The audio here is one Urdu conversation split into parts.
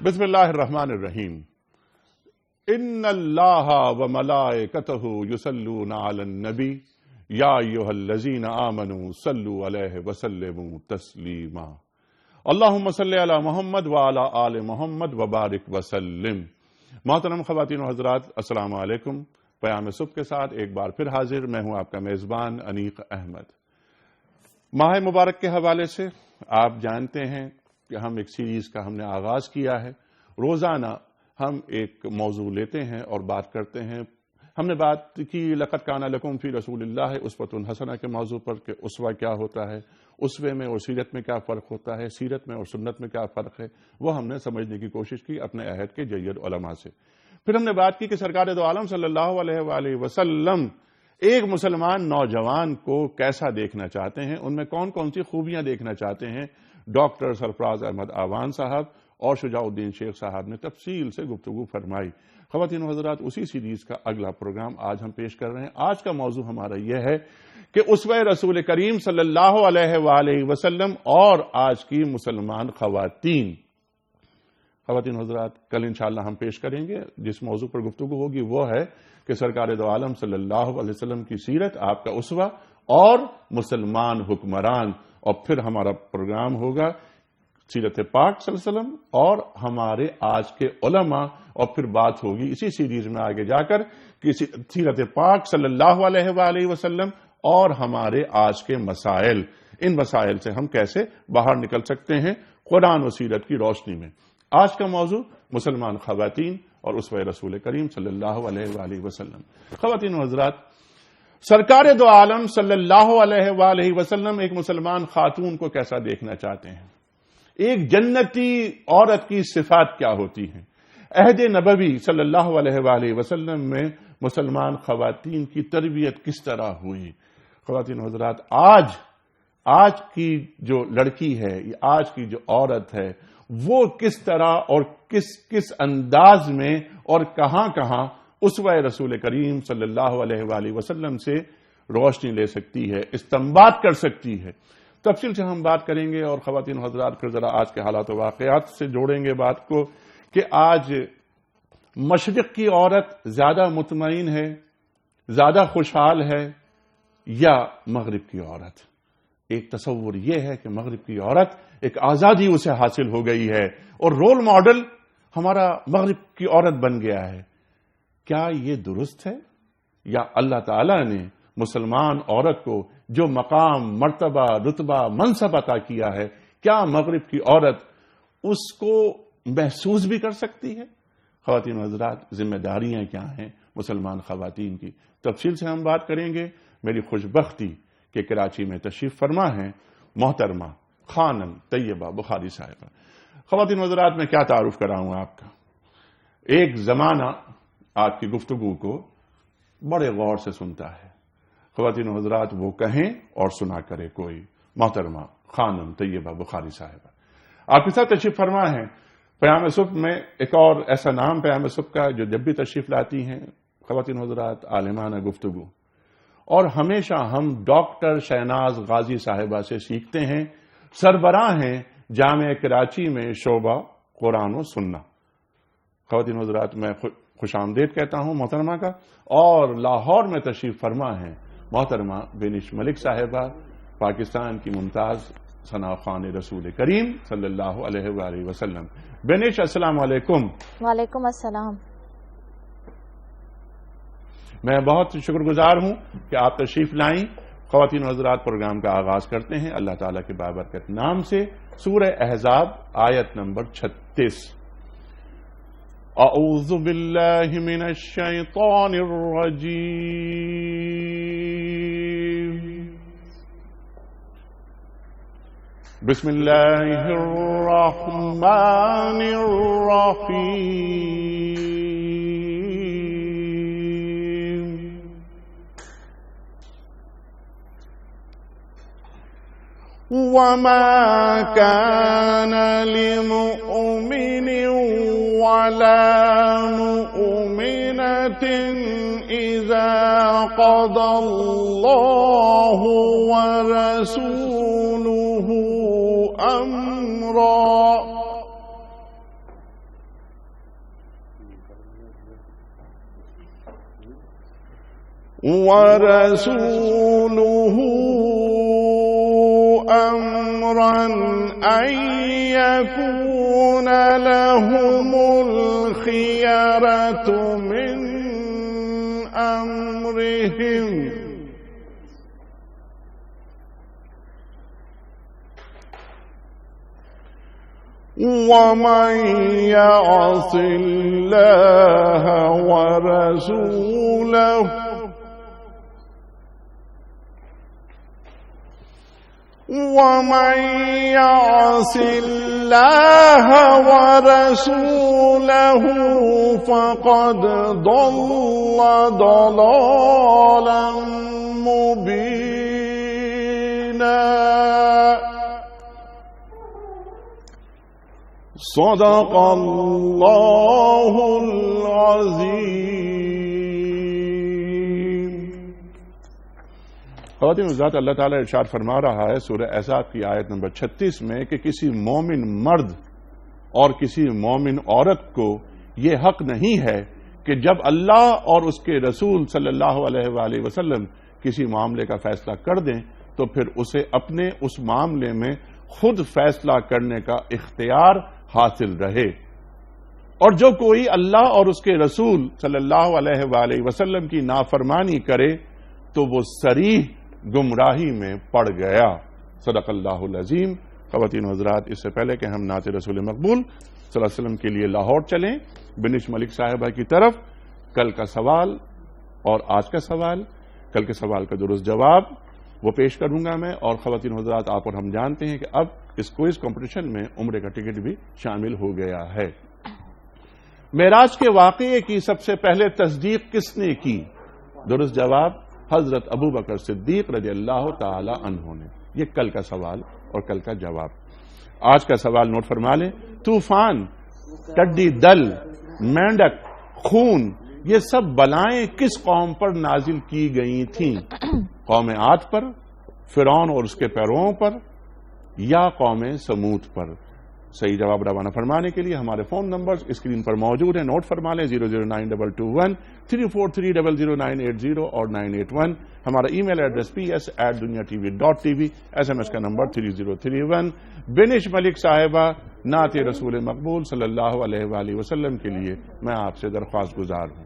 بسم اللہ الرحمن الرحیم۔ ان اللہ وملائکتہ یصلون علی النبی یا ایھا الذین آمنوا صلوا علیہ وسلموا تسلیما۔ اللہم صلی علی محمد وعلی آل محمد وبارک وسلم۔ محترم خواتین و حضرات، السلام علیکم۔ پیام صبح کے ساتھ ایک بار پھر حاضر، میں ہوں آپ کا میزبان انیق احمد۔ ماہ مبارک کے حوالے سے آپ جانتے ہیں کہ ہم ایک سیریز کا ہم نے آغاز کیا ہے۔ روزانہ ہم ایک موضوع لیتے ہیں اور بات کرتے ہیں۔ ہم نے بات کی لقد کان لکم فی رسول اللہ اسوۃ حسنہ کے موضوع پر کہ اسوہ کیا ہوتا ہے، اسوے میں اور سیرت میں کیا فرق ہوتا ہے، سیرت میں اور سنت میں کیا فرق ہے، وہ ہم نے سمجھنے کی کوشش کی اپنے عہد کے جید علماء سے۔ پھر ہم نے بات کی کہ سرکار دو عالم صلی اللہ علیہ وآلہ وسلم ایک مسلمان نوجوان کو کیسا دیکھنا چاہتے ہیں، ان میں کون کون سی خوبیاں دیکھنا چاہتے ہیں۔ ڈاکٹر سرفراز احمد آوان صاحب اور شجاع الدین شیخ صاحب نے تفصیل سے گفتگو فرمائی۔ خواتین و حضرات، اسی سیریز کا اگلا پروگرام آج ہم پیش کر رہے ہیں۔ آج کا موضوع ہمارا یہ ہے کہ اسوہ رسول کریم صلی اللہ علیہ وآلہ وسلم اور آج کی مسلمان خواتین۔ خواتین و حضرات، کل انشاءاللہ ہم پیش کریں گے جس موضوع پر گفتگو ہوگی وہ ہے کہ سرکار دو عالم صلی اللہ علیہ وسلم کی سیرت، آپ کا اسوہ اور مسلمان حکمران۔ اور پھر ہمارا پروگرام ہوگا سیرت پاک صلی اللہ علیہ وسلم اور ہمارے آج کے علماء، اور پھر بات ہوگی اسی سیریز میں آگے جا کر کہ سیرت پاک صلی اللہ علیہ وآلہ وسلم اور ہمارے آج کے مسائل، ان مسائل سے ہم کیسے باہر نکل سکتے ہیں قرآن و سیرت کی روشنی میں۔ آج کا موضوع مسلمان خواتین اور اسوہ رسول کریم صلی اللہ علیہ وآلہ وسلم۔ خواتین و حضرات، سرکار دو عالم صلی اللہ علیہ وآلہ وسلم ایک مسلمان خاتون کو کیسا دیکھنا چاہتے ہیں، ایک جنتی عورت کی صفات کیا ہوتی ہیں۔ عہد نبوی صلی اللہ علیہ وآلہ وسلم میں مسلمان خواتین کی تربیت کس طرح ہوئی۔ خواتین و حضرات، آج کی جو لڑکی ہے، آج کی جو عورت ہے، وہ کس طرح اور کس انداز میں اور کہاں کہاں اسوہ رسول کریم صلی اللہ علیہ وآلہ وسلم سے روشنی لے سکتی ہے، استنباط کر سکتی ہے۔ تفصیل سے ہم بات کریں گے اور خواتین و حضرات پھر ذرا آج کے حالات و واقعات سے جوڑیں گے بات کو کہ آج مشرق کی عورت زیادہ مطمئن ہے، زیادہ خوشحال ہے یا مغرب کی عورت۔ ایک تصور یہ ہے کہ مغرب کی عورت ایک آزادی اسے حاصل ہو گئی ہے اور رول ماڈل ہمارا مغرب کی عورت بن گیا ہے۔ کیا یہ درست ہے؟ یا اللہ تعالیٰ نے مسلمان عورت کو جو مقام، مرتبہ، رتبہ، منصب عطا کیا ہے، کیا مغرب کی عورت اس کو محسوس بھی کر سکتی ہے؟ خواتین و حضرات، ذمہ داریاں کیا ہیں مسلمان خواتین کی، تفصیل سے ہم بات کریں گے۔ میری خوش بختی کہ کراچی میں تشریف فرما ہیں محترمہ خانم طیبہ بخاری صاحبہ۔ خواتین و حضرات، میں کیا تعارف کراؤں آپ کا۔ ایک زمانہ آپ کی گفتگو کو بڑے غور سے سنتا ہے۔ خواتین و حضرات، وہ کہیں اور سنا کرے کوئی۔ محترمہ خانم طیبہ بخاری صاحبہ آپ کے ساتھ تشریف فرما ہیں۔ پیام صبح میں ایک اور ایسا نام پیام صبح کا جو جب بھی تشریف لاتی ہیں خواتین و حضرات، عالمانہ گفتگو، اور ہمیشہ ہم ڈاکٹر شہناز غازی صاحبہ سے سیکھتے ہیں۔ سربراہ ہیں جامعہ کراچی میں شعبہ قرآن و سنہ۔ خواتین و حضرات، میں خوش آمدید کہتا ہوں محترمہ کا۔ اور لاہور میں تشریف فرما ہیں محترمہ بینش ملک صاحبہ، پاکستان کی ممتاز ثنا خوان رسول کریم صلی اللہ علیہ وآلہ وسلم۔ بینش، السلام علیکم۔ وعلیکم السلام۔ میں بہت شکر گزار ہوں کہ آپ تشریف لائیں۔ خواتین و حضرات، پروگرام کا آغاز کرتے ہیں اللہ تعالیٰ کے بابرکت نام سے۔ سورہ احزاب آیت نمبر 36۔ اعوذ باللہ من الشیطان الرجیم، بسم اللہ الرحمن الرحیم۔ وما كان لمؤمن ولا مؤمنة إذا قضى الله ورسوله أمرا وَرَسُولُهُ أَمْرًا أَن يَكُونَ لَهُمُ الْخِيَرَةُ مِنْ أَمْرِهِمْ وَمَن يَعْصِ اللَّهَ وَرَسُولَهُ وَمَن يَعْصِ اللَّهَ وَرَسُولَهُ فَقَدْ ضَلَّ ضَلَالًا مُبِينًا صدق اللہ العظیم۔ خواتین حضرات، اللہ تعالیٰ ارشاد فرما رہا ہے سورہ احزاب کی آیت نمبر 36 میں کہ کسی مومن مرد اور کسی مومن عورت کو یہ حق نہیں ہے کہ جب اللہ اور اس کے رسول صلی اللہ علیہ وآلہ وسلم کسی معاملے کا فیصلہ کر دیں تو پھر اسے اپنے اس معاملے میں خود فیصلہ کرنے کا اختیار حاصل رہے، اور جو کوئی اللہ اور اس کے رسول صلی اللہ علیہ وآلہ وسلم کی نافرمانی کرے تو وہ صریح گمراہی میں پڑ گیا۔ صدق اللہ العظیم۔ خواتین و حضرات، اس سے پہلے کہ ہم نعت رسول مقبول صلی اللہ علیہ وسلم کے لیے لاہور چلیں بنش ملک صاحبہ کی طرف، کل کا سوال اور آج کا سوال، کل کے سوال کا درست جواب وہ پیش کروں گا میں، اور خواتین و حضرات آپ اور ہم جانتے ہیں کہ اب اس کوئز کمپٹیشن میں عمرے کا ٹکٹ بھی شامل ہو گیا ہے۔ معراج کے واقعے کی سب سے پہلے تصدیق کس نے کی؟ درست جواب حضرت ابوبکر صدیق رضی اللہ تعالی عنہ نے۔ یہ کل کا سوال اور کل کا جواب۔ آج کا سوال نوٹ فرما لیں۔ طوفان، ٹڈی دل، مینڈک، خون، یہ سب بلائیں کس قوم پر نازل کی گئی تھیں؟ قوم عاد پر، فرعون اور اس کے پیرووں پر، یا قوم سمود پر؟ صحیح جواب روانہ فرمانے کے لیے ہمارے فون نمبرز اسکرین پر موجود ہیں، نوٹ فرما لیں 009221343009880 اور 981۔ ہمارا ای میل ایڈریس ps@duniatv.tv، SMS کا نمبر 3031۔ بنش ملک صاحبہ نعت رسول مقبول صلی اللہ علیہ وآلہ وسلم کے لیے میں آپ سے درخواست گزار ہوں۔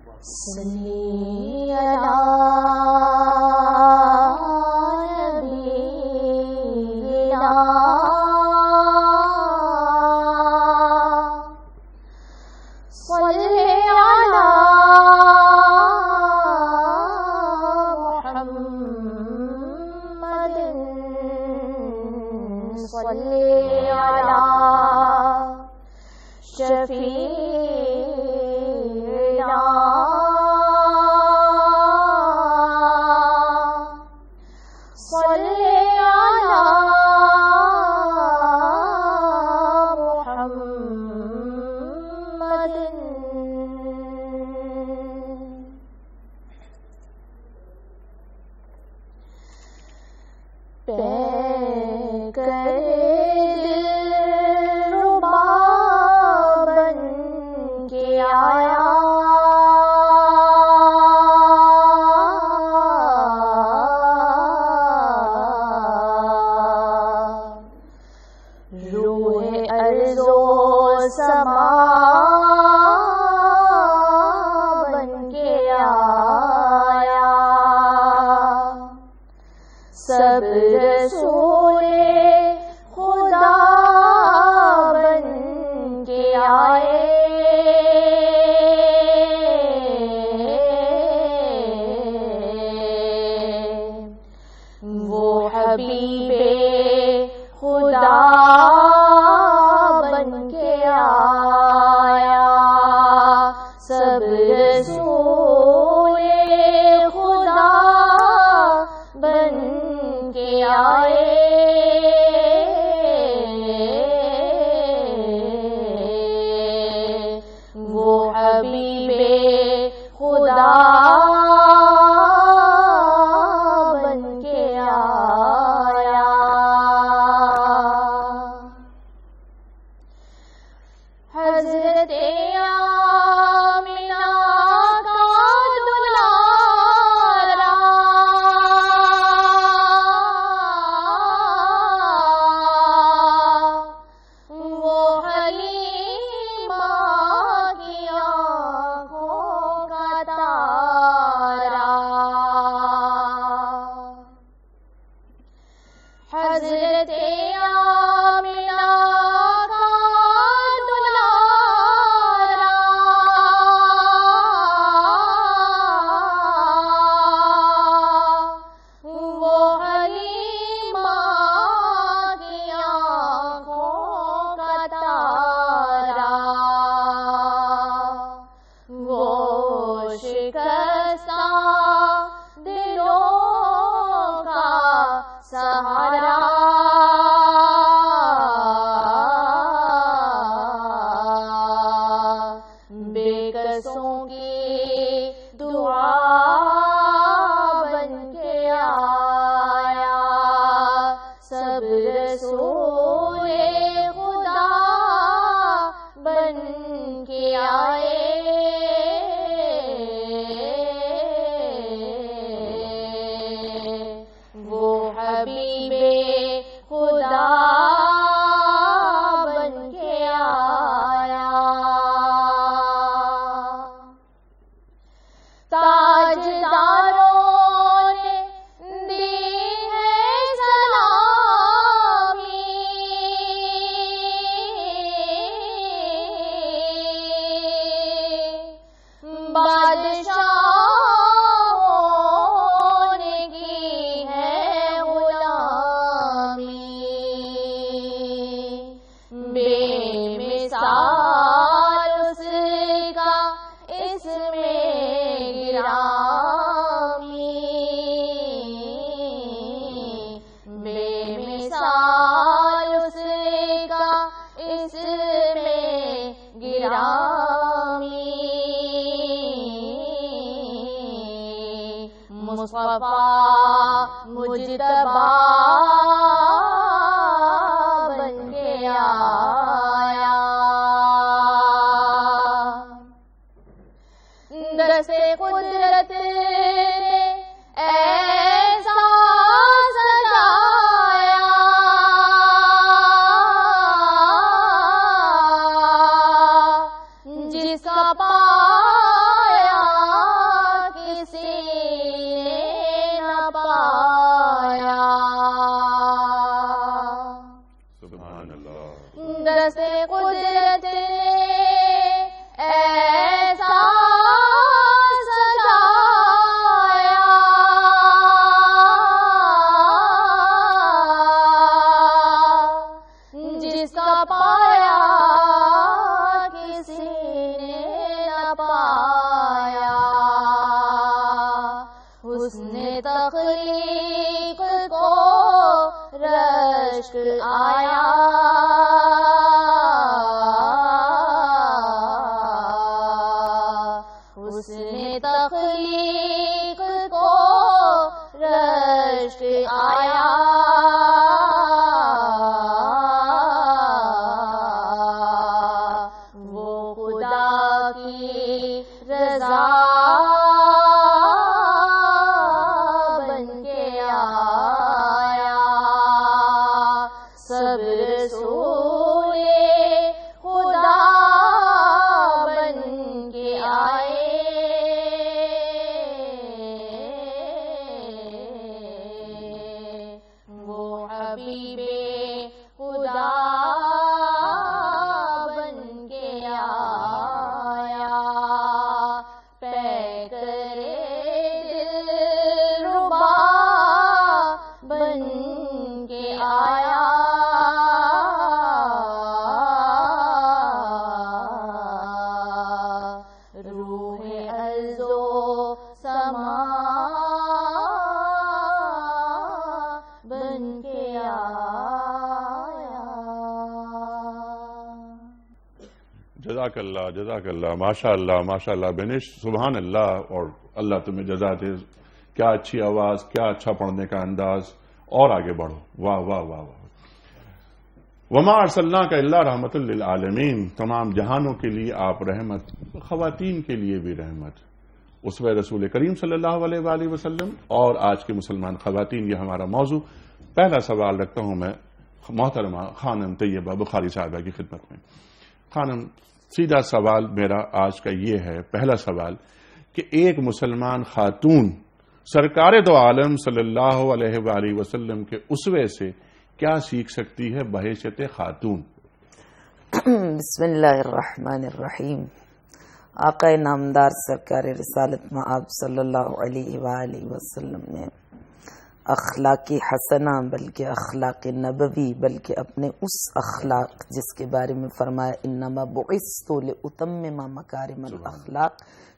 حضرت آمینہ کا دلارا بادشاہوں نے کی ہے غلامی، بے مثال اس کا اس میں گرامی، بے مثال اس کا اس میں گرامی، مصطفیٰ مجتبیٰ بن کے آیا، دست قدرت نے ایسا سجایا، جس کا پایا کسی نے نہ پایا، سبحان اللہ۔ دست قدرت نے ایسا سجایا، جس کا پایا کسی نے نہ پایا، حسن تخلیق کو رشک آیا، حسن تخلیق کو رشک آیا، وہ خدا کی رضا بن کے آیا، سب رسول خدا بن کے آئے، وہ حبیب خدا بن کے آیا، پیکر دلربا بن کے آیا، روح ارض و سما بن کے آیا۔ جزاک اللہ، جزاک اللہ، ماشاء اللہ، ماشاء اللہ بینش، سبحان اللہ، اور اللہ تمہیں جزا دے، کیا اچھی آواز، کیا اچھا پڑھنے کا انداز، اور آگے بڑھو، واہ واہ واہ واہ۔ وما ارسلناک الا رحمت للعالمین، تمام جہانوں کے لیے آپ رحمت، خواتین کے لیے بھی رحمت، اسوہ رسول کریم صلی اللہ علیہ وآلہ وسلم اور آج کے مسلمان خواتین، یہ ہمارا موضوع۔ پہلا سوال رکھتا ہوں میں محترمہ خانم طیبہ بخاری صاحبہ کی خدمت میں۔ خانم، سیدھا سوال میرا آج کا یہ ہے، پہلا سوال، کہ ایک مسلمان خاتون سرکار دو عالم صلی اللہ علیہ وآلہ وسلم کے اسوے سے کیا سیکھ سکتی ہے بحیثیت خاتون؟ بسم اللہ الرحمن الرحیم۔ آقا نامدار سرکار رسالت مآب صلی اللہ علیہ وآلہ وسلم نے اخلاق حسنہ بلکہ اخلاق نبوی، بلکہ اپنے اس اخلاق جس کے بارے میں فرمایا انما بعثت لاتمم مکارم الاخلاق،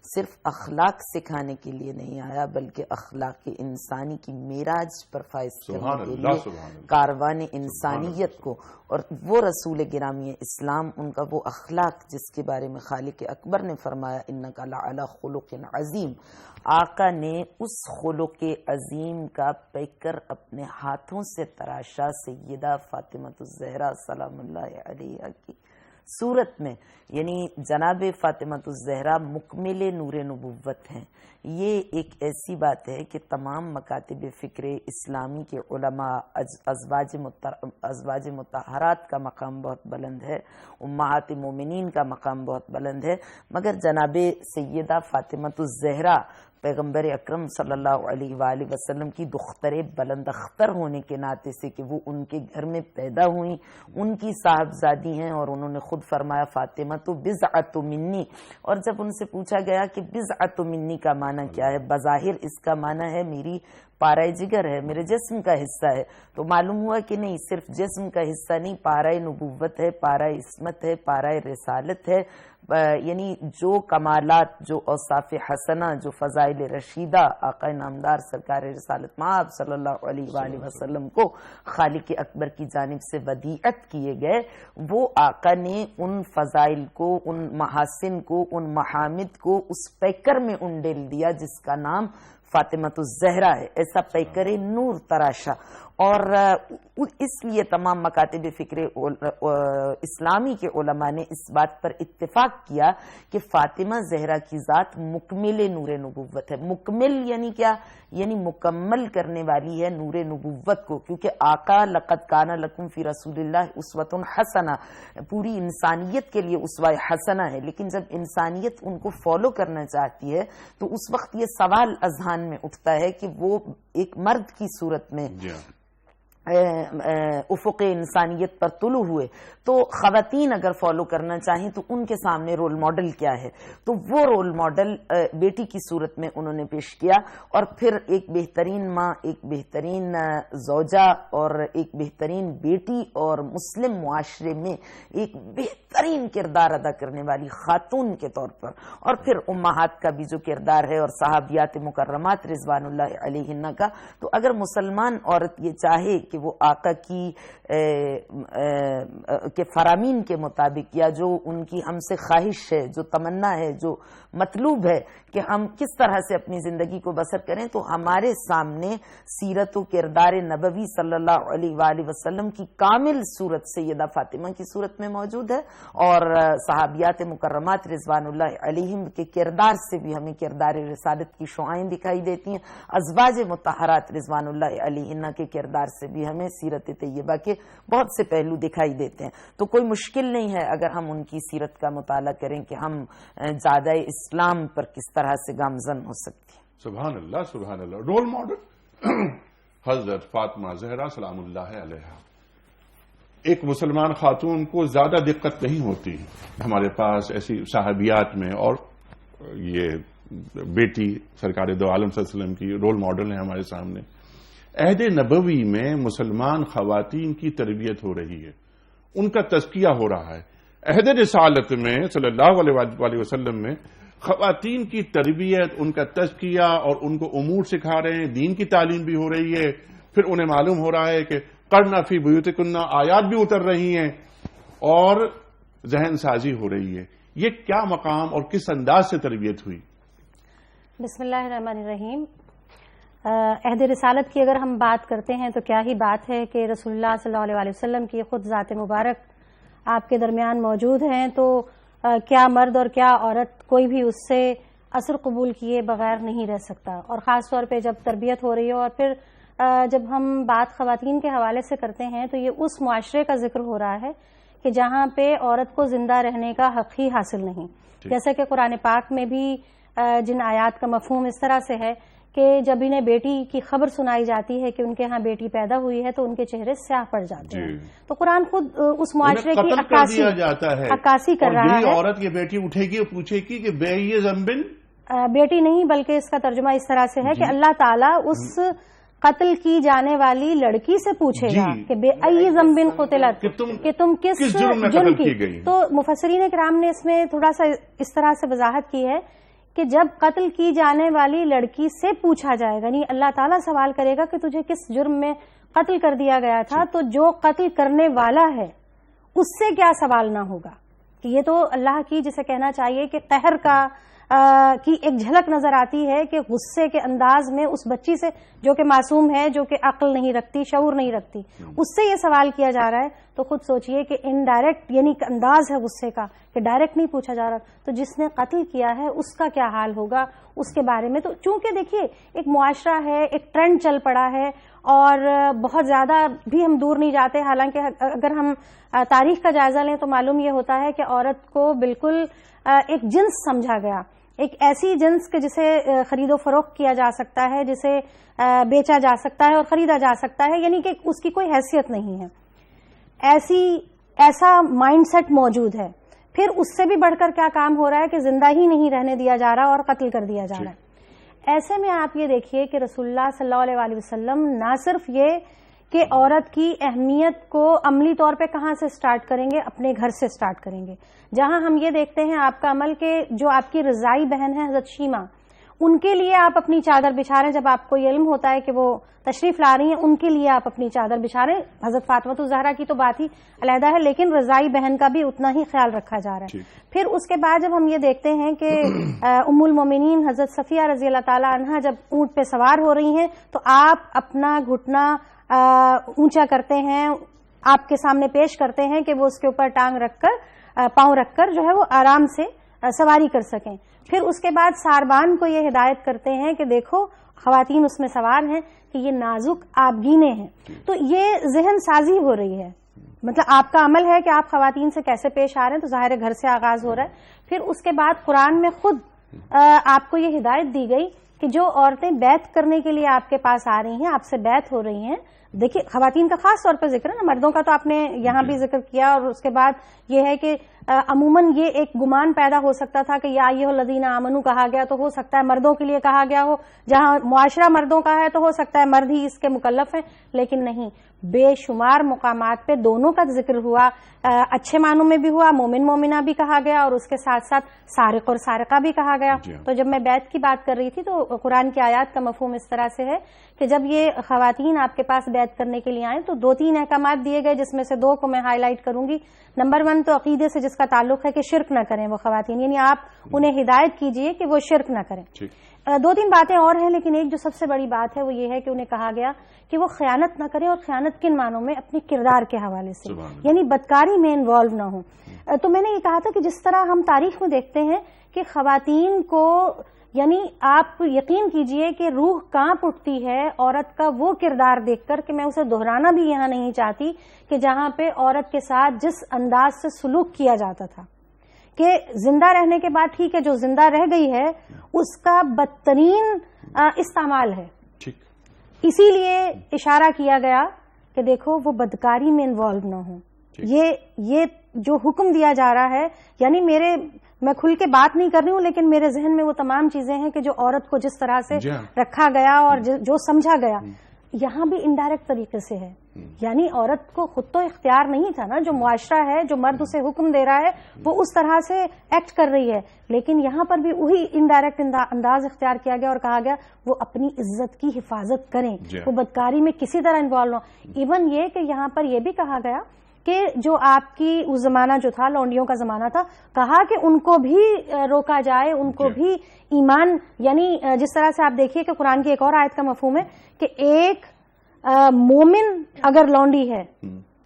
صرف اخلاق سکھانے کے لیے نہیں آیا بلکہ اخلاق انسانی کی معراج پر فائز کرنے کے لیے کاروان انسانیت کو، اور وہ رسول گرامی اسلام، ان کا وہ اخلاق جس کے بارے میں خالق اکبر نے فرمایا انک لعلی خلق عظیم، آقا نے اس خلق عظیم کا پیکر اپنے ہاتھوں سے تراشا سیدہ فاطمہ الزہرا سلام اللہ علیہا کی صورت میں، یعنی جناب فاطمہ الزہرا مکمل نور نبوت ہیں۔ یہ ایک ایسی بات ہے کہ تمام مکاتب فکر اسلامی کے علماء، ازواج مطہرات کا مقام بہت بلند ہے، امہات مومنین کا مقام بہت بلند ہے، مگر جناب سیدہ فاطمہ الزہرا پیغمبر اکرم صلی اللہ علیہ وآلہ وسلم کی دختر بلند اختر ہونے کے ناطے سے کہ وہ ان کے گھر میں پیدا ہوئیں، ان کی صاحبزادی ہیں، اور انہوں نے خود فرمایا فاطمہ تو بضعۃ منی. اور جب ان سے پوچھا گیا کہ بضعۃ منی کا معنی کیا ہے، بظاہر اس کا معنی ہے میری پارۂ جگر ہے، میرے جسم کا حصہ ہے. تو معلوم ہوا کہ نہیں، صرف جسم کا حصہ نہیں، پارۂ نبوت ہے، پارۂ عصمت ہے، پارۂ رسالت ہے. یعنی جو کمالات، جو اوصاف حسنہ، جو فضائل رشیدہ آقا نامدار سرکار رسالت مآب صلی اللہ علیہ وآلہ وسلم کو خالق اکبر کی جانب سے ودیعت کیے گئے، وہ آقا نے ان فضائل کو، ان محاسن کو، ان محامد کو اس پیکر میں انڈیل دیا جس کا نام فاطمۃ الزہرا ہے. ایسا پیکر نور تراشا. اور اس لیے تمام مکاتب فکر اسلامی کے علماء نے اس بات پر اتفاق کیا کہ فاطمہ زہرا کی ذات مکمل نور نبوت ہے. مکمل یعنی کیا؟ یعنی مکمل کرنے والی ہے نور نبوت کو، کیونکہ آقا لقد کان لکم فی رسول اللہ اسوۃ حسنہ، پوری انسانیت کے لیے اسوہ حسنہ ہے. لیکن جب انسانیت ان کو فالو کرنا چاہتی ہے تو اس وقت یہ سوال اذہان میں اٹھتا ہے کہ وہ ایک مرد کی صورت میں افق انسانیت پر طلوع ہوئے، تو خواتین اگر فالو کرنا چاہیں تو ان کے سامنے رول ماڈل کیا ہے؟ تو وہ رول ماڈل بیٹی کی صورت میں انہوں نے پیش کیا، اور پھر ایک بہترین ماں، ایک بہترین زوجہ اور ایک بہترین بیٹی، اور مسلم معاشرے میں ایک بہترین کردار ادا کرنے والی خاتون کے طور پر. اور پھر امہات کا بھی جو کردار ہے اور صحابیات مکرمات رضوان اللہ علیہن کا. تو اگر مسلمان عورت یہ چاہے کہ وہ آقا کی کے فرامین کے مطابق، یا جو ان کی ہم سے خواہش ہے، جو تمنا ہے، جو مطلوب ہے کہ ہم کس طرح سے اپنی زندگی کو بسر کریں، تو ہمارے سامنے سیرت و کردار نبوی صلی اللہ علیہ وآلہ وسلم کی کامل صورت سیدہ فاطمہ کی صورت میں موجود ہے، اور صحابیات مکرمات رضوان اللہ علیہم کے کردار سے بھی ہمیں کردار رسالت کی شعائیں دکھائی دیتی ہیں. ازواج مطہرات رضوان اللہ علیہن کے کردار سے بھی ہمیں سیرت طیبہ کے بہت سے پہلو دکھائی دیتے ہیں. تو کوئی مشکل نہیں ہے اگر ہم ان کی سیرت کا مطالعہ کریں کہ ہم زیادہ اسلام پر کس طرح سے گامزن ہو سکتی ہیں. سبحان اللہ، سبحان اللہ. رول ماڈل حضرت فاطمہ زہرا سلام اللہ علیہا. ایک مسلمان خاتون کو زیادہ دقت نہیں ہوتی. ہمارے پاس ایسی صحابیات میں، اور یہ بیٹی سرکار دو عالم صلی اللہ علیہ وسلم کی رول ماڈل ہیں ہمارے سامنے. عہد نبوی میں مسلمان خواتین کی تربیت ہو رہی ہے، ان کا تزکیہ ہو رہا ہے. عہد رسالت میں صلی اللہ علیہ وسلم میں خواتین کی تربیت، ان کا تزکیہ، اور ان کو امور سکھا رہے ہیں، دین کی تعلیم بھی ہو رہی ہے. پھر انہیں معلوم ہو رہا ہے کہ قرن فی بیوتکن آیات بھی اتر رہی ہیں، اور ذہن سازی ہو رہی ہے. یہ کیا مقام اور کس انداز سے تربیت ہوئی؟ بسم اللہ الرحمن الرحیم. عہد رسالت کی اگر ہم بات کرتے ہیں تو کیا ہی بات ہے کہ رسول اللہ صلی اللہ علیہ وسلم کی خود ذات مبارک آپ کے درمیان موجود ہیں، تو کیا مرد اور کیا عورت کوئی بھی اس سے اثر قبول کیے بغیر نہیں رہ سکتا. اور خاص طور پہ جب تربیت ہو رہی ہو، اور پھر جب ہم بات خواتین کے حوالے سے کرتے ہیں تو یہ اس معاشرے کا ذکر ہو رہا ہے کہ جہاں پہ عورت کو زندہ رہنے کا حق ہی حاصل نہیں. جیسے کہ قرآن پاک میں بھی جن آیات کا مفہوم اس طرح سے ہے کہ جب انہیں بیٹی کی خبر سنائی جاتی ہے کہ ان کے ہاں بیٹی پیدا ہوئی ہے تو ان کے چہرے سیاہ پڑ جاتے ہیں. تو قرآن خود اس معاشرے کی عکاسی کر رہا ہے. عورت یہ بیٹی اٹھے گی اور پوچھے گی کہ بے یہ ذنبن، بیٹی نہیں بلکہ اس کا ترجمہ اس طرح سے ہے کہ اللہ تعالیٰ اس قتل کی جانے والی لڑکی سے پوچھے گا کہ بے ای ذنبن قتلت، کہ تم کس جرم کی. تو مفسرین کرام نے اس میں تھوڑا سا اس طرح سے وضاحت کی ہے کہ جب قتل کی جانے والی لڑکی سے پوچھا جائے گا، یعنی اللہ تعالیٰ سوال کرے گا کہ تجھے کس جرم میں قتل کر دیا گیا تھا، تو جو قتل کرنے والا ہے اس سے کیا سوال نہ ہوگا. یہ تو اللہ کی جسے کہنا چاہیے کہ قہر کی ایک جھلک نظر آتی ہے کہ غصے کے انداز میں اس بچی سے جو کہ معصوم ہے، جو کہ عقل نہیں رکھتی، شعور نہیں رکھتی، اس سے یہ سوال کیا جا رہا ہے. تو خود سوچئے کہ انڈائریکٹ یعنی انداز ہے غصے کا کہ ڈائریکٹ نہیں پوچھا جا رہا، تو جس نے قتل کیا ہے اس کا کیا حال ہوگا اس کے بارے میں. تو چونکہ دیکھیے ایک معاشرہ ہے، ایک ٹرینڈ چل پڑا ہے، اور بہت زیادہ بھی ہم دور نہیں جاتے. حالانکہ اگر ہم تاریخ کا جائزہ لیں تو معلوم یہ ہوتا ہے کہ عورت کو بالکل ایک جنس سمجھا گیا، ایک ایسی جنس کے جسے خرید و فروخت کیا جا سکتا ہے، جسے بیچا جا سکتا ہے اور خریدا جا سکتا ہے، یعنی کہ اس کی کوئی حیثیت نہیں ہے، ایسا مائنڈ سیٹ موجود ہے. پھر اس سے بھی بڑھ کر کیا کام ہو رہا ہے کہ زندہ ہی نہیں رہنے دیا جا رہا اور قتل کر دیا جا رہا ہے. ایسے میں آپ یہ دیکھیے کہ رسول اللہ صلی اللہ علیہ وسلم نہ صرف یہ کہ عورت کی اہمیت کو عملی طور پہ کہاں سے سٹارٹ کریں گے، اپنے گھر سے سٹارٹ کریں گے، جہاں ہم یہ دیکھتے ہیں آپ کا عمل کہ جو آپ کی رضائی بہن ہے حضرت شیمہ، ان کے لیے آپ اپنی چادر بچھا رہے ہیں. جب آپ کو یہ علم ہوتا ہے کہ وہ تشریف لا رہی ہیں، ان کے لیے آپ اپنی چادر بچھا رہے ہیں. حضرت فاطمہ الزہرا کی تو بات ہی علیحدہ ہے، لیکن رضائی بہن کا بھی اتنا ہی خیال رکھا جا رہا ہے. پھر اس کے بعد جب ہم یہ دیکھتے ہیں کہ ام المومنین حضرت صفیہ رضی اللہ تعالی عنہا جب اونٹ پہ سوار ہو رہی ہیں تو آپ اپنا گھٹنا اونچا کرتے ہیں، آپ کے سامنے پیش کرتے ہیں کہ وہ اس کے اوپر ٹانگ رکھ کر، پاؤں رکھ کر جو ہے وہ آرام سے سواری کر سکیں. پھر اس کے بعد ساربان کو یہ ہدایت کرتے ہیں کہ دیکھو خواتین اس میں سوار ہیں کہ یہ نازک آبگینے ہیں. تو یہ ذہن سازی ہو رہی ہے، مطلب آپ کا عمل ہے کہ آپ خواتین سے کیسے پیش آ رہے ہیں، تو ظاہر ہے گھر سے آغاز ہو رہا ہے. پھر اس کے بعد قرآن میں خود آپ کو یہ ہدایت دی گئی کہ جو عورتیں بیعت کرنے کے لیے آپ کے پاس آ رہی ہیں، آپ سے بیعت ہو رہی ہیں. دیکھیے خواتین کا خاص طور پہ ذکر ہے نا، مردوں کا تو آپ نے یہاں بھی ذکر کیا. اور اس کے بعد یہ ہے کہ عموماً یہ ایک گمان پیدا ہو سکتا تھا کہ یا ایھا الذین آمنوا کہا گیا تو ہو سکتا ہے مردوں کے لیے کہا گیا ہو، جہاں معاشرہ مردوں کا ہے تو ہو سکتا ہے مرد ہی اس کے مکلف ہیں، لیکن نہیں، بے شمار مقامات پہ دونوں کا ذکر ہوا، اچھے معنوں میں بھی ہوا، مومن مومنہ بھی کہا گیا اور اس کے ساتھ ساتھ سارق اور سارقہ بھی کہا گیا. تو جب میں بیعت کی بات کر رہی تھی تو قرآن کی آیات کا مفہوم اس طرح سے ہے کہ جب یہ خواتین آپ کے پاس بیعت کرنے کے لیے آئیں تو 2-3 احکامات دیے گئے، جس میں سے 2 کو میں ہائی لائٹ کروں گی. نمبر 1 تو عقیدے سے جس کا تعلق ہے کہ شرک نہ کریں وہ خواتین، یعنی آپ انہیں ہدایت کیجئے کہ وہ شرک نہ کریں. 2-3 باتیں اور ہیں، لیکن ایک جو سب سے بڑی بات ہے وہ یہ ہے کہ انہیں کہا گیا کہ وہ خیانت نہ کریں، اور خیانت کن معنوں میں، اپنے کردار کے حوالے سے، یعنی بدکاری میں انوالو نہ ہوں. تو میں نے یہ کہا تھا کہ جس طرح ہم تاریخ میں دیکھتے ہیں کہ خواتین کو، یعنی آپ یقین کیجئے کہ روح کانپ اٹھتی ہے عورت کا وہ کردار دیکھ کر کہ میں اسے دہرانا بھی یہاں نہیں چاہتی، کہ جہاں پہ عورت کے ساتھ جس انداز سے سلوک کیا جاتا تھا کہ زندہ رہنے کے بعد ٹھیک ہے جو زندہ رہ گئی ہے اس کا بدترین استعمال ہے. اسی لیے اشارہ کیا گیا کہ دیکھو وہ بدکاری میں انوالو نہ ہو. یہ جو حکم دیا جا رہا ہے، یعنی میں کھل کے بات نہیں کر رہی ہوں، لیکن میرے ذہن میں وہ تمام چیزیں ہیں کہ جو عورت کو جس طرح سے رکھا گیا اور جو سمجھا گیا، یہاں بھی انڈائریکٹ طریقے سے ہے. یعنی عورت کو خود تو اختیار نہیں تھا نا، جو معاشرہ ہے، جو مرد اسے حکم دے رہا ہے وہ اس طرح سے ایکٹ کر رہی ہے، لیکن یہاں پر بھی وہی انڈائریکٹ انداز اختیار کیا گیا اور کہا گیا وہ اپنی عزت کی حفاظت کریں، وہ بدکاری میں کسی طرح انوالو نہ. ایون یہ کہ یہاں پر یہ بھی کہا گیا کہ جو آپ کی اس زمانہ جو تھا لونڈیوں کا زمانہ تھا، کہا کہ ان کو بھی روکا جائے، ان کو بھی ایمان، یعنی جس طرح سے آپ دیکھیے کہ قرآن کی ایک اور آیت کا مفہوم ہے کہ ایک مومن اگر لونڈی ہے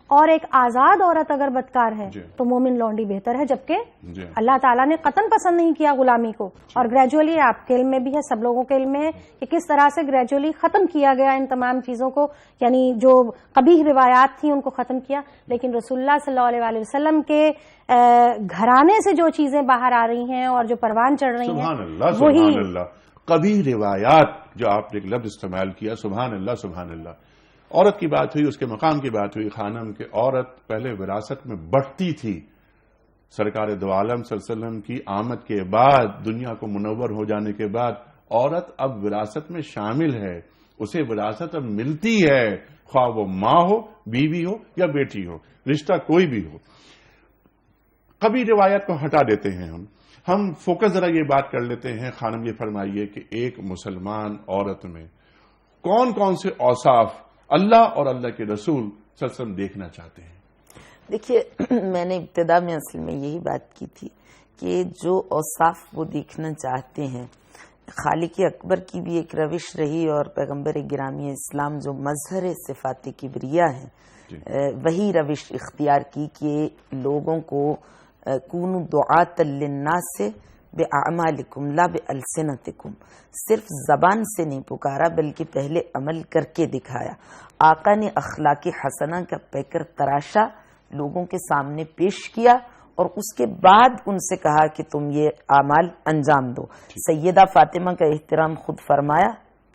اور ایک آزاد عورت اگر بدکار ہے تو مومن لونڈی بہتر ہے، جبکہ اللہ تعالیٰ نے قطعاً پسند نہیں کیا غلامی کو. اور گریجولی آپ کے علم میں بھی ہے، سب لوگوں کے علم میں ہے کہ کس طرح سے گریجولی ختم کیا گیا ان تمام چیزوں کو، یعنی جو قبیح روایات تھیں ان کو ختم کیا. لیکن رسول اللہ صلی اللہ علیہ وسلم کے گھرانے سے جو چیزیں باہر آ رہی ہیں اور جو پروان چڑھ رہی ہیں، سبحان اللہ، قبیح روایات جو آپ نے ایک لفظ استعمال کیا، سبحان اللہ سبحان اللہ. عورت کی بات ہوئی، اس کے مقام کی بات ہوئی. خانم کہ عورت پہلے وراثت میں بڑھتی تھی، سرکار دو عالم صلی اللہ علیہ وسلم کی آمد کے بعد، دنیا کو منور ہو جانے کے بعد عورت اب وراثت میں شامل ہے، اسے وراثت اب ملتی ہے، خواہ وہ ماں ہو، بیوی ہو یا بیٹی ہو، رشتہ کوئی بھی ہو. کبھی روایت کو ہٹا دیتے ہیں ہم فوکس ذرا یہ بات کر لیتے ہیں. خانم یہ فرمائیے کہ ایک مسلمان عورت میں کون کون سے اوصاف اللہ اور اللہ کے رسول صلی اللہ علیہ وسلم دیکھنا چاہتے ہیں؟ دیکھیے، میں نے ابتدا میں اصل میں یہی بات کی تھی کہ جو اوصاف وہ دیکھنا چاہتے ہیں، خالق اکبر کی بھی ایک روش رہی اور پیغمبر گرامی اسلام جو مظہر صفات کبریہ ہیں وہی روش اختیار کی کہ لوگوں کو کونوا دعاۃ للناس بِأَعْمَالِكُمْ لَا بِأَلْسِنَتِكُمْ، صرف زبان سے نہیں پکارا بلکہ پہلے عمل کر کے دکھایا. آقا نے اخلاق حسنہ کا پیکر تراشا، لوگوں کے سامنے پیش کیا اور اس کے بعد ان سے کہا کہ تم یہ اعمال انجام دو. سیدہ فاطمہ کا احترام خود فرمایا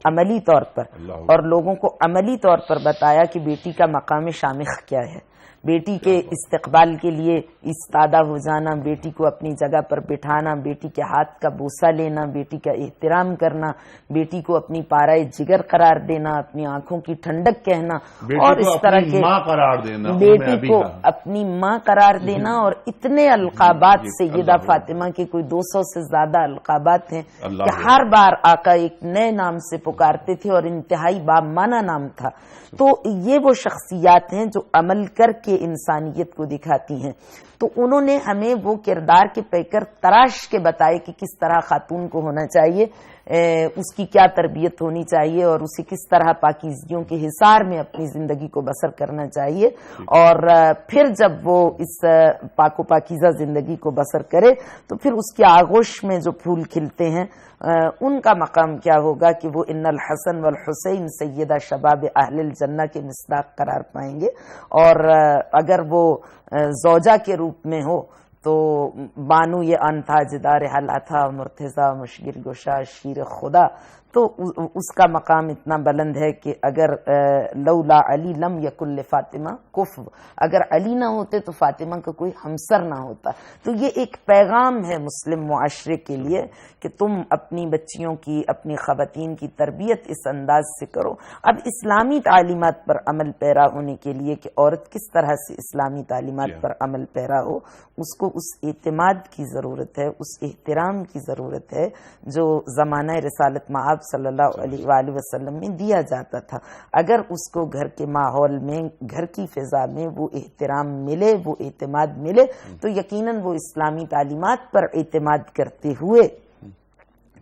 عملی طور پر، اور لوگوں کو عملی طور پر بتایا کہ بیٹی کا مقام شامخ کیا ہے. بیٹی کے استقبال کے لیے استادہ ہو جانا، بیٹی کو اپنی جگہ پر بٹھانا، بیٹی کے ہاتھ کا بوسہ لینا، بیٹی کا احترام کرنا، بیٹی کو اپنی پارائے جگر قرار دینا، اپنی آنکھوں کی ٹھنڈک کہنا، اور اس طرح کے بیٹی کو اپنی ماں قرار دینا، اور اتنے القابات سیدہ فاطمہ کے کوئی 200 سے زیادہ القابات ہیں کہ ہر بار آقا ایک نئے نام سے پکارتے تھے اور انتہائی بامعنی نام تھا. تو یہ وہ شخصیات ہیں جو عمل کر کے انسانیت کو دکھاتی ہیں. تو انہوں نے ہمیں وہ کردار کے پیکر تراش کے بتائے کہ کس طرح خاتون کو ہونا چاہیے، اس کی کیا تربیت ہونی چاہیے، اور اسے کس طرح پاکیزگیوں کے حصار میں اپنی زندگی کو بسر کرنا چاہیے. اور پھر جب وہ اس پاک و پاکیزہ زندگی کو بسر کرے تو پھر اس کی آغوش میں جو پھول کھلتے ہیں ان کا مقام کیا ہوگا کہ وہ ان الحسن والحسین سیدہ شباب اہل الجنہ کے مصداق قرار پائیں گے. اور اگر وہ زوجہ کے روپ میں ہو تو بانو یہ ان تھا جدار حلا تھا مرتضی مشکل گشا شیر خدا، تو اس کا مقام اتنا بلند ہے کہ اگر لولا علی لم یکن لفاطمہ کفو، اگر علی نہ ہوتے تو فاطمہ کا کوئی ہمسر نہ ہوتا. تو یہ ایک پیغام ہے مسلم معاشرے کے لیے کہ تم اپنی بچیوں کی، اپنی خواتین کی تربیت اس انداز سے کرو. اب اسلامی تعلیمات پر عمل پیرا ہونے کے لیے کہ عورت کس طرح سے اسلامی تعلیمات پر عمل پیرا ہو، اس کو اس اعتماد کی ضرورت ہے، اس احترام کی ضرورت ہے جو زمانہ رسالت مآب صلی اللہ علیہ وآلہ وسلم میں دیا جاتا تھا. اگر اس کو گھر کے ماحول میں، گھر کی فضا میں وہ احترام ملے، وہ اعتماد ملے، تو یقیناً وہ اسلامی تعلیمات پر اعتماد کرتے ہوئے،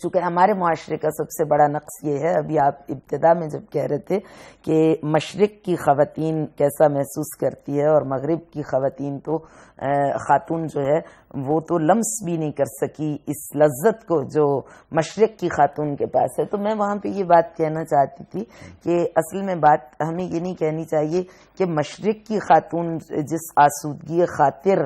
چونکہ ہمارے معاشرے کا سب سے بڑا نقص یہ ہے، ابھی آپ ابتدا میں جب کہہ رہے تھے کہ مشرق کی خواتین کیسا محسوس کرتی ہے اور مغرب کی خواتین تو خاتون جو ہے وہ تو لمس بھی نہیں کر سکی اس لذت کو جو مشرق کی خاتون کے پاس ہے. تو میں وہاں پہ یہ بات کہنا چاہتی تھی کہ اصل میں بات ہمیں یہ نہیں کہنی چاہیے کہ مشرق کی خاتون جس آسودگی خاطر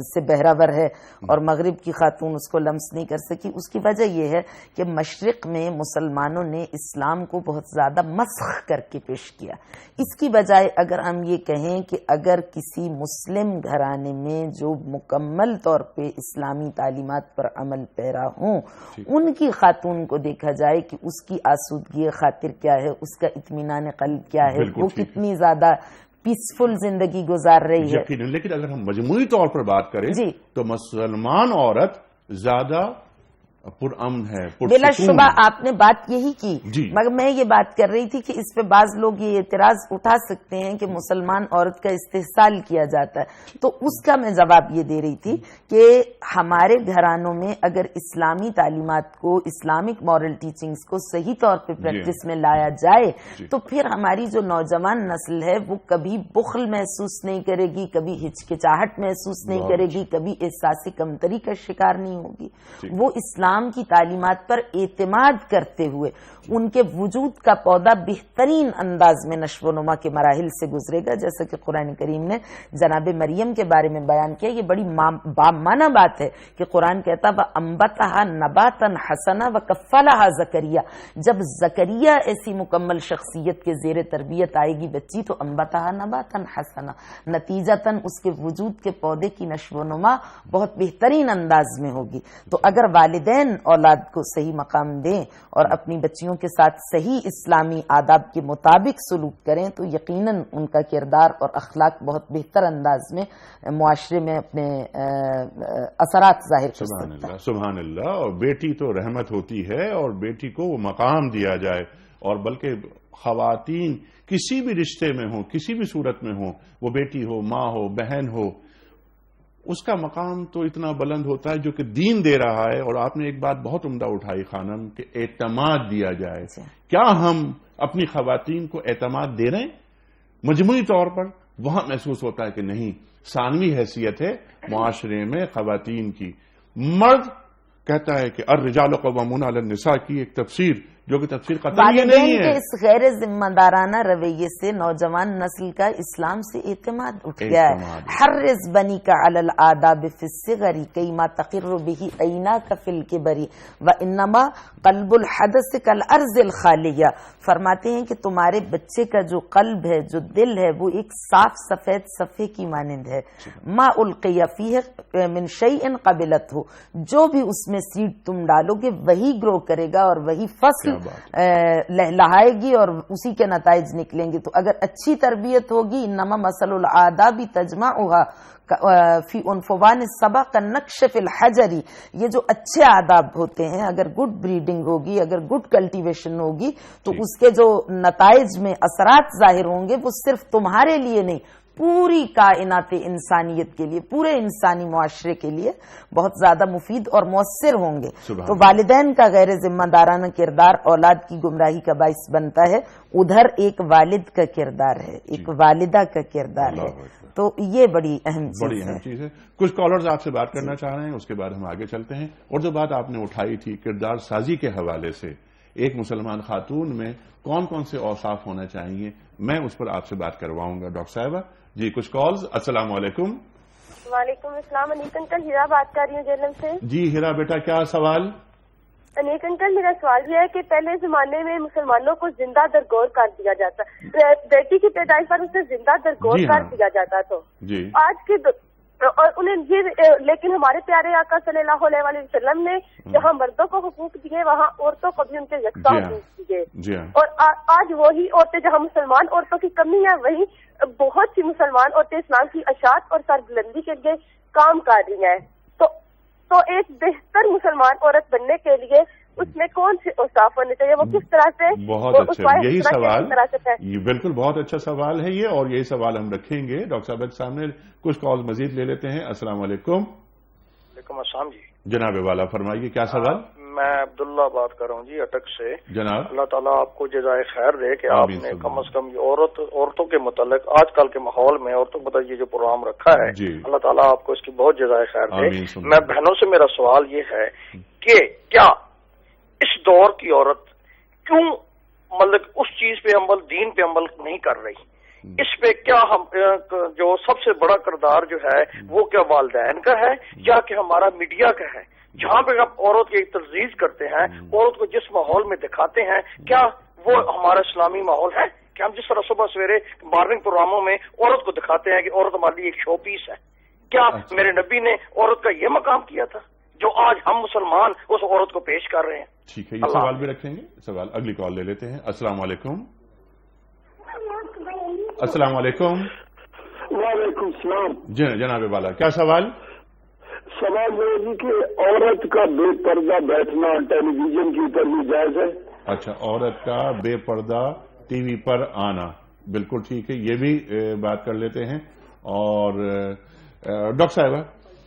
سے بہراور ہے اور مغرب کی خاتون اس کو لمس نہیں کر سکی. اس کی وجہ یہ ہے کہ مشرق میں مسلمانوں نے اسلام کو بہت زیادہ مسخ کر کے پیش کیا. اس کی بجائے اگر ہم یہ کہیں کہ اگر کسی مسلم گھرانے میں جو مکمل طور پہ اسلامی تعلیمات پر عمل پیرا ہوں، ان کی خاتون کو دیکھا جائے کہ اس کی آسودگی خاطر کیا ہے، اس کا اطمینان قلب کیا ہے، وہ کتنی زیادہ پیسفل زندگی گزار رہی ہے. لیکن اگر ہم مجموعی طور پر بات کریں تو مسلمان عورت زیادہ پرامن ہے، بلا شبہ. آپ نے بات یہی کی، مگر میں یہ بات کر رہی تھی کہ اس پہ بعض لوگ یہ اعتراض اٹھا سکتے ہیں کہ مسلمان عورت کا استحصال کیا جاتا ہے. تو اس کا میں جواب یہ دے رہی تھی کہ ہمارے گھرانوں میں اگر اسلامی تعلیمات کو، اسلامک مورل ٹیچنگز کو صحیح طور پہ پریکٹس میں لایا جائے تو پھر ہماری جو نوجوان نسل ہے وہ کبھی بخل محسوس نہیں کرے گی، کبھی ہچکچاہٹ محسوس نہیں کرے گی، کبھی احساس کمتری کا شکار نہیں ہوگی. وہ اسلام کی تعلیمات پر اعتماد کرتے ہوئے ان کے وجود کا پودا بہترین انداز میں نشو و نما کے مراحل سے گزرے گا. جیسا کہ قرآن کریم نے جناب مریم کے بارے میں بیان کیا، یہ بڑی بامعنی بات ہے کہ قرآن کہتا وَأَنبَتَهَا نَبَاتًا حَسَنًا وَكَفَّلَهَا زَكَرِيَّا. جب زکریا ایسی مکمل شخصیت کے زیر تربیت آئے گی بچی تو انبتها نباتا حسنا، نتیجتاً اس کے وجود کے پودے کی نشو و نما بہت بہترین انداز میں ہوگی. تو اگر والدین اولاد کو صحیح مقام دیں اور اپنی بچیوں کے ساتھ صحیح اسلامی آداب کے مطابق سلوک کریں تو یقیناً ان کا کردار اور اخلاق بہت بہتر انداز میں معاشرے میں اپنے اثرات ظاہر کر سکتا ہے. سبحان اللہ. اور بیٹی تو رحمت ہوتی ہے اور بیٹی کو وہ مقام دیا جائے، اور بلکہ خواتین کسی بھی رشتے میں ہوں، کسی بھی صورت میں ہوں، وہ بیٹی ہو، ماں ہو، بہن ہو، اس کا مقام تو اتنا بلند ہوتا ہے جو کہ دین دے رہا ہے. اور آپ نے ایک بات بہت عمدہ اٹھائی خانم کہ اعتماد دیا جائے. کیا ہم اپنی خواتین کو اعتماد دے رہے ہیں؟ مجموعی طور پر وہاں محسوس ہوتا ہے کہ نہیں، ثانوی حیثیت ہے معاشرے میں خواتین کی. مرد کہتا ہے کہ الرجال قوامون علی النساء کی ایک تفسیر جو کہ تفسیر قطعی نہیں والدین کے ہے. اس غیر ذمہ دارانہ رویے سے نوجوان نسل کا اسلام سے اعتماد اٹھ گیا ہے. حرز بنی کا علی الآداب فی الصغر کیما تقر به عیناک فی الکبر وانما قلب الحدث کالارض الخالیہ. فرماتے ہیں کہ تمہارے بچے کا جو قلب ہے، جو دل ہے، وہ ایک صاف سفید صفحے کی مانند ہے. ما القی فیہ من شیء قبلتہ، جو بھی اس میں سیڈ تم ڈالو گے وہی گرو کرے گا اور وہی فصل لہائے گی اور اسی کے نتائج نکلیں گے. تو اگر اچھی تربیت ہوگی، انما مثل الآداب تجمعها فی عنفوان الصبا کالنقش فی الحجر، یہ جو اچھے آداب ہوتے ہیں، اگر گڈ بریڈنگ ہوگی، اگر گڈ کلٹیویشن ہوگی تو اس کے جو نتائج میں اثرات ظاہر ہوں گے وہ صرف تمہارے لیے نہیں، پوری کائنات انسانیت کے لیے، پورے انسانی معاشرے کے لیے بہت زیادہ مفید اور مؤثر ہوں گے. تو والدین کا غیر ذمہ دارانہ کردار اولاد کی گمراہی کا باعث بنتا ہے. ادھر ایک والد کا کردار ہے، ایک والدہ کا کردار ہے. تو یہ بڑی اہم چیز ہے. کچھ کالرز آپ سے بات کرنا چاہ رہے ہیں، اس کے بعد ہم آگے چلتے ہیں. اور جو بات آپ نے اٹھائی تھی کردار سازی کے حوالے سے، ایک مسلمان خاتون میں کون کون سے اوصاف ہونا چاہیے، میں اس پر آپ سے بات کرواؤں گا. ڈاکٹر صاحبہ جی کچھ کالز. السلام علیکم. وعلیکم السلام. انیک انکل ہیرا بات کر رہی ہوں جیلم سے. جی ہیرا بیٹا کیا سوال؟ انیک انکل میرا سوال یہ ہے کہ پہلے زمانے میں مسلمانوں کو زندہ درگور کر دیا جاتا، بیٹی کی پیدائش پر اسے زندہ درگور کر دیا جاتا. تو آج کے اور انہیں یہ، لیکن ہمارے پیارے آقا صلی اللہ علیہ وسلم نے جہاں مردوں کو حقوق دیے وہاں عورتوں کو بھی ان کے یکساں حقوق دیے. اور آج وہی عورتیں، جہاں مسلمان عورتوں کی کمی ہے، وہی بہت سی مسلمان عورتیں اسلام کی اشاعت اور سربلندی کے لیے کام کر رہی ہیں. تو ایک بہتر مسلمان عورت بننے کے لیے اس میں کون سے اوصاف ہونے چاہیے، وہ کس طرح سے؟ بہت اچھا، یہی سوال یہ بالکل بہت اچھا سوال ہے یہ، اور یہی سوال ہم رکھیں گے ڈاکٹر صاحب کے سامنے. کچھ کال مزید لے لیتے ہیں. السلام علیکم. وعلیکم السلام جی. جناب والا فرمائیے کیا سوال؟ میں عبداللہ بات کر رہا ہوں جی اٹک سے. جناب اللہ تعالیٰ آپ کو جزائے خیر دے کہ آپ نے کم از کم عورتوں کے متعلق آج کل کے ماحول میں عورتوں کو یہ جو پروگرام رکھا ہے، اللہ تعالیٰ آپ کو اس کی بہت جزائے خیر دے. میں بہنوں سے میرا سوال یہ ہے کہ کیا اس دور کی عورت کیوں مطلب اس چیز پہ عمل، دین پہ عمل نہیں کر رہی؟ اس پہ کیا ہم جو سب سے بڑا کردار جو ہے وہ کیا والدین کا ہے یا کہ ہمارا میڈیا کا ہے؟ جہاں پہ ہم عورت کی تجزیہ کرتے ہیں، عورت کو جس ماحول میں دکھاتے ہیں، کیا وہ ہمارا اسلامی ماحول ہے کہ ہم جس طرح صبح سویرے مارننگ پروگراموں میں عورت کو دکھاتے ہیں کہ عورت ہمارے لیے ایک شو پیس ہے؟ کیا میرے نبی نے عورت کا یہ مقام کیا تھا جو آج ہم مسلمان اس عورت کو پیش کر رہے ہیں؟ ٹھیک ہے، یہ سوال بھی رکھیں گے. سوال اگلی کال لے لیتے ہیں. السلام علیکم. السلام علیکم. وعلیکم السلام. جناب والا کیا سوال؟ سوال یہ ہے کہ عورت کا بے پردہ بیٹھنا ٹیلی ویژن کے اوپر بھی جائز ہے؟ اچھا، عورت کا بے پردہ ٹی وی پر آنا، بالکل ٹھیک ہے، یہ بھی بات کر لیتے ہیں. اور ڈاکٹر صاحبہ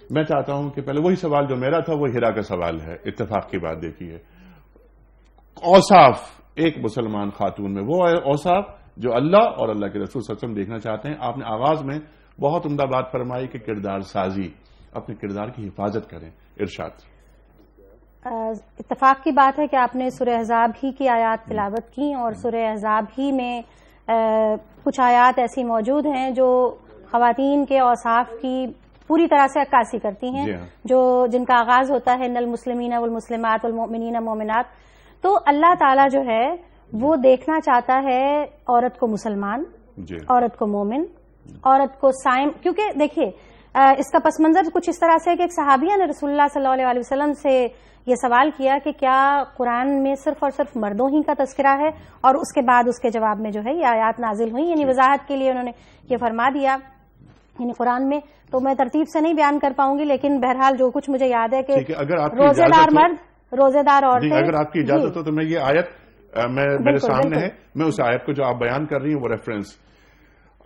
میں چاہتا ہوں کہ پہلے وہی سوال جو میرا تھا وہ ہیرا کا سوال ہے. اتفاق کی بات دیکھیے، اوصاف ایک مسلمان خاتون میں، وہ اوصاف جو اللہ اور اللہ کے رسول صلی اللہ علیہ وسلم دیکھنا چاہتے ہیں. آپ نے آغاز میں بہت عمدہ بات فرمائی کہ کردار سازی، اپنے کردار کی حفاظت کریں. ارشاد. اتفاق کی بات ہے کہ آپ نے سورہ احزاب ہی کی آیات تلاوت کی، اور سورہ احزاب ہی میں کچھ آیات ایسی موجود ہیں جو خواتین کے اوصاف کی پوری طرح سے عکاسی کرتی ہیں، جن کا آغاز ہوتا ہے ان المسلمین والمسلمات والمؤمنین والمؤمنات. تو اللہ تعالیٰ جو ہے وہ دیکھنا چاہتا ہے عورت کو مسلمان، عورت کو مومن، عورت کو سائم. کیونکہ دیکھیے اس کا پس منظر کچھ اس طرح سے کہ ایک صحابیہ نے رسول اللہ صلی اللہ علیہ وسلم سے یہ سوال کیا کہ کیا قرآن میں صرف اور صرف مردوں ہی کا تذکرہ ہے، اور اس کے بعد اس کے جواب میں جو ہے یہ آیات نازل ہوئی، یعنی وضاحت کے لیے انہوں نے یہ فرما دیا یعنی قرآن میں. تو میں ترتیب سے نہیں بیان کر پاؤں گی، لیکن بہرحال جو کچھ مجھے یاد ہے کہ روزے دار مرد، روزے دار عورتیں. اگر آپ کی اجازت ہو تو میں یہ آیت میرے سامنے ہے، میں اس آیت کو جو آپ بیان کر رہی ہوں وہ ریفرنس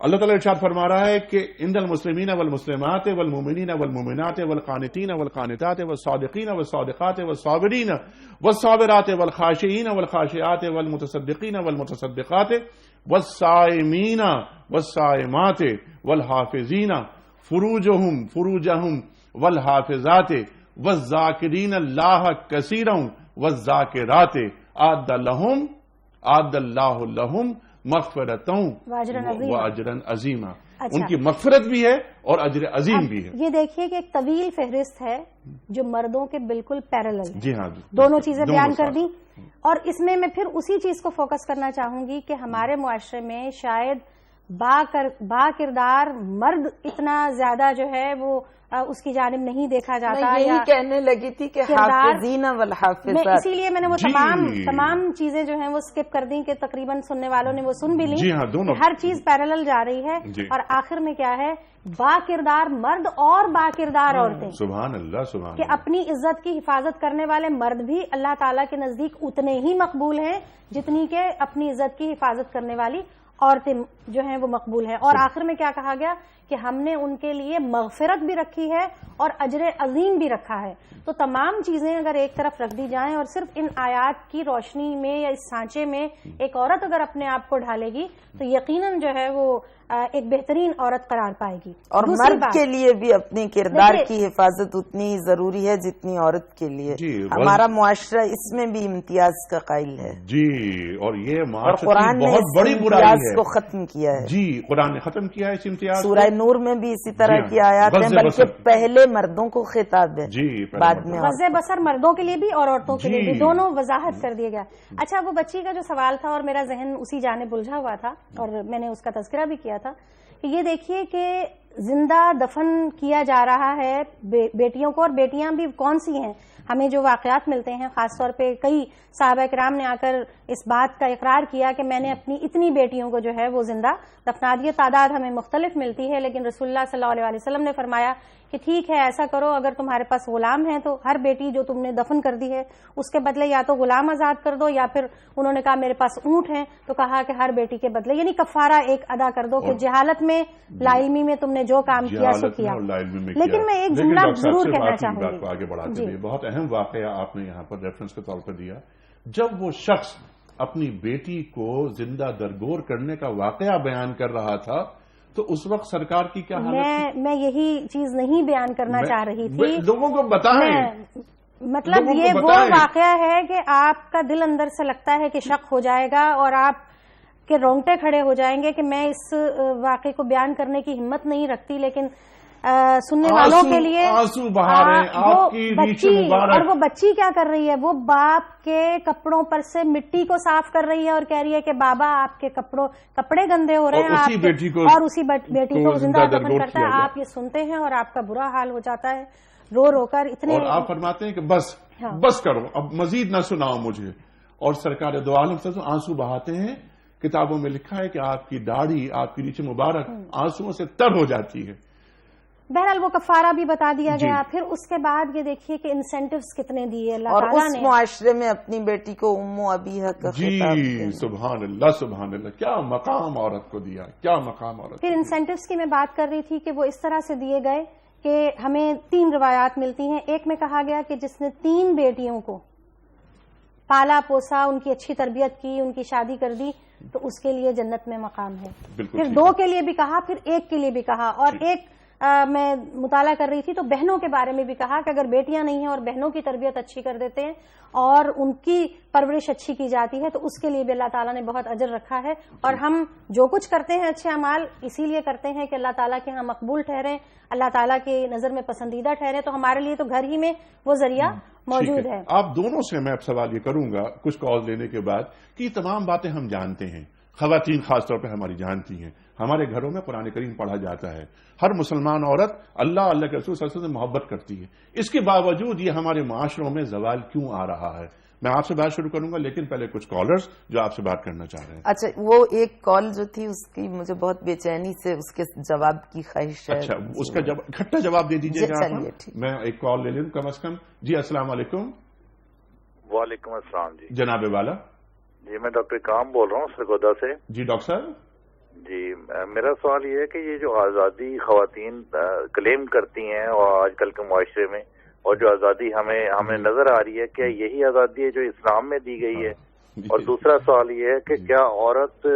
اللہ تعالیٰ ارشاد فرما رہا ہے کہ ان المسلمین والمسلمات والمؤمنین والمؤمنات والقانتین والقانتات والصادقین والصادقات والصابرین والصابرات والخاشعین والخاشعات والمتصدقین والمتصدقات والصائمین والصائمات والحافظین فروجہم والحافظات والذاکرین اللہ کثیرا والذاکرات آد اللہ لہم مغفرتوں و اجرا عظیما. ان کی مغفرت بھی ہے اور اجر عظیم بھی ہے. یہ دیکھیے کہ ایک طویل فہرست ہے جو مردوں کے بالکل پیرلل ہے. جی ہاں، دونوں چیزیں بیان کر دی. اور اس میں پھر اسی چیز کو فوکس کرنا چاہوں گی کہ ہمارے معاشرے میں شاید با کردار مرد اتنا زیادہ جو ہے وہ اس کی جانب نہیں دیکھا جاتا. میں یہی کہنے لگی تھی کہ حافظین والحافظات، اسی لیے میں نے وہ تمام چیزیں جو ہیں وہ سکپ کر دی کہ تقریباً سننے والوں نے وہ سن بھی لی. جی ہاں، دونوں ہر چیز پیرلل جا رہی ہے. اور آخر میں کیا ہے، با کردار مرد اور با کردار عورتیں. سبحان اللہ، سبحان کہ اللہ. اپنی عزت کی حفاظت کرنے والے مرد بھی اللہ تعالیٰ کے نزدیک اتنے ہی مقبول ہیں جتنی کہ اپنی عزت کی حفاظت کرنے والی عورتیں جو ہیں وہ مقبول ہیں. اور آخر میں کیا کہا گیا کہ ہم نے ان کے لیے مغفرت بھی رکھی ہے اور اجر عظیم بھی رکھا ہے. تو تمام چیزیں اگر ایک طرف رکھ دی جائیں اور صرف ان آیات کی روشنی میں یا اس سانچے میں ایک عورت اگر اپنے آپ کو ڈھالے گی تو یقیناً جو ہے وہ ایک بہترین عورت قرار پائے گی. اور مرد کے لیے بھی اپنے کردار کی حفاظت اتنی ہی ضروری ہے جتنی عورت کے لیے. ہمارا معاشرہ اس میں بھی امتیاز کا قائل ہے. جی، اور یہ قرآن نے بہت بڑی امتیاز کو ختم کیا ہے. جی، قرآن نے ختم کیا ہے اس امتیاز. سورہ نور میں بھی اسی طرح کی آیات ہیں، بلکہ پہلے مردوں کو خطاب ہے. جی، بعد میں وضع بسر مردوں کے لیے بھی اور عورتوں کے لیے بھی، دونوں وضاحت کر دیا گیا. اچھا، وہ بچی کا جو سوال تھا اور میرا ذہن اسی جانب الجھا ہوا تھا اور میں نے اس کا تذکرہ بھی کیا تھا کہ یہ دیکھیے کہ زندہ دفن کیا جا رہا ہے بیٹیوں کو. اور بیٹیاں بھی کون سی ہیں؟ ہمیں جو واقعات ملتے ہیں، خاص طور پہ کئی صحابہ کرام نے آ کر اس بات کا اقرار کیا کہ میں نے اپنی اتنی بیٹیوں کو جو ہے وہ زندہ دفنا دیا. تعداد ہمیں مختلف ملتی ہے، لیکن رسول اللہ صلی اللہ علیہ وسلم نے فرمایا کہ ٹھیک ہے، ایسا کرو، اگر تمہارے پاس غلام ہیں تو ہر بیٹی جو تم نے دفن کر دی ہے اس کے بدلے یا تو غلام آزاد کر دو، یا پھر انہوں نے کہا میرے پاس اونٹ ہیں تو کہا کہ ہر بیٹی کے بدلے یعنی کفارہ ایک ادا کر دو کہ جہالت میں لا علمی میں تم نے جو کام کیا سو کیا. لیکن میں ایک جملہ ضرور کہنا چاہوں گی. آگے بڑھاتے ہوئے بہت اہم واقعہ آپ نے یہاں پر ریفرنس کے طور پر دیا. جب وہ شخص اپنی بیٹی کو زندہ درگور کرنے کا واقعہ بیان کر رہا تھا تو اس وقت سرکار کی کیا حالت تھی؟ میں یہی چیز نہیں بیان کرنا چاہ رہی تھی. لوگوں کو بتائیں. مطلب یہ وہ واقعہ ہے کہ آپ کا دل اندر سے لگتا ہے کہ شک ہو جائے گا اور آپ کے رونگٹے کھڑے ہو جائیں گے کہ میں اس واقعے کو بیان کرنے کی ہمت نہیں رکھتی. لیکن سننے والوں کے لیے آنسو بہا رہے ہیں آپ کی ریش مبارک. اور وہ بچی کیا کر رہی ہے؟ وہ باپ کے کپڑوں پر سے مٹی کو صاف کر رہی ہے اور کہہ رہی ہے کہ بابا آپ کے کپڑے گندے ہو رہے ہیں، اور اسی بیٹی کو زندہ دفن کرتا ہے. آپ یہ سنتے ہیں اور آپ کا برا حال ہو جاتا ہے رو رو کر. اتنے اور آپ فرماتے ہیں کہ بس کرو، اب مزید نہ سناؤ مجھے. اور سرکار دو عالم سے آنسو بہاتے ہیں. کتابوں میں لکھا ہے کہ آپ کی داڑھی، آپ کی ریش مبارک آنسوؤں سے تر ہو جاتی ہے. بہرحال وہ کفارہ بھی بتا دیا گیا. پھر اس کے بعد یہ دیکھیے کہ انسینٹیوز کتنے دیے اللہ تعالیٰ نے. اور اس معاشرے میں اپنی بیٹی کو ام ابیہا کا خطاب. جی، سبحان اللہ، سبحان اللہ. کیا مقام عورت کو دیا، کیا مقام عورت. پھر انسینٹیوز کی میں بات کر رہی تھی کہ وہ اس طرح سے دیے گئے کہ ہمیں 3 روایات ملتی ہیں. ایک میں کہا گیا کہ جس نے 3 بیٹیوں کو پالا پوسا، ان کی اچھی تربیت کی، ان کی شادی کر دی تو اس کے لیے جنت میں مقام ہے. پھر 2 کے لیے بھی کہا، پھر 1 کے لیے بھی کہا. اور ایک میں مطالعہ کر رہی تھی تو بہنوں کے بارے میں بھی کہا کہ اگر بیٹیاں نہیں ہیں اور بہنوں کی تربیت اچھی کر دیتے ہیں اور ان کی پرورش اچھی کی جاتی ہے تو اس کے لیے بھی اللہ تعالیٰ نے بہت اجر رکھا ہے. اور ہم جو کچھ کرتے ہیں اچھے اعمال اسی لیے کرتے ہیں کہ اللہ تعالیٰ کے ہاں مقبول ٹھہریں، اللہ تعالیٰ کی نظر میں پسندیدہ ٹھہریں. تو ہمارے لیے تو گھر ہی میں وہ ذریعہ موجود ہے. آپ دونوں سے میں اب سوال یہ کروں گا کچھ کال لینے کے بعد کہ یہ تمام باتیں ہم جانتے ہیں، خواتین خاص طور پہ ہماری جانتی ہیں. ہمارے گھروں میں قرآن کریم پڑھا جاتا ہے. ہر مسلمان عورت اللہ کے رسول صلی اللہ علیہ وسلم سے محبت کرتی ہے. اس کے باوجود یہ ہمارے معاشروں میں زوال کیوں آ رہا ہے؟ میں آپ سے بات شروع کروں گا، لیکن پہلے کچھ کالرز جو آپ سے بات کرنا چاہ رہے ہیں. اچھا، وہ ایک کال جو تھی اس کی مجھے بہت بے چینی سے اس کے جواب کی خواہش ہے. اچھا، اس کا اکٹھا جواب دے دیجیے گا. میں ایک کال لے لوں کم از کم. جی السلام علیکم. وعلیکم السلام. جی جناب والا. جی میں ڈاکٹر کام بول رہا ہوں سرگودا سے. جی ڈاکٹر صاحب. جی میرا سوال یہ ہے کہ یہ جو آزادی خواتین کلیم کرتی ہیں اور آج کل کے معاشرے میں، اور جو آزادی ہمیں نظر آ رہی ہے، کیا یہی آزادی ہے جو اسلام میں دی گئی ہے؟ اور دوسرا سوال یہ ہے کہ کیا عورت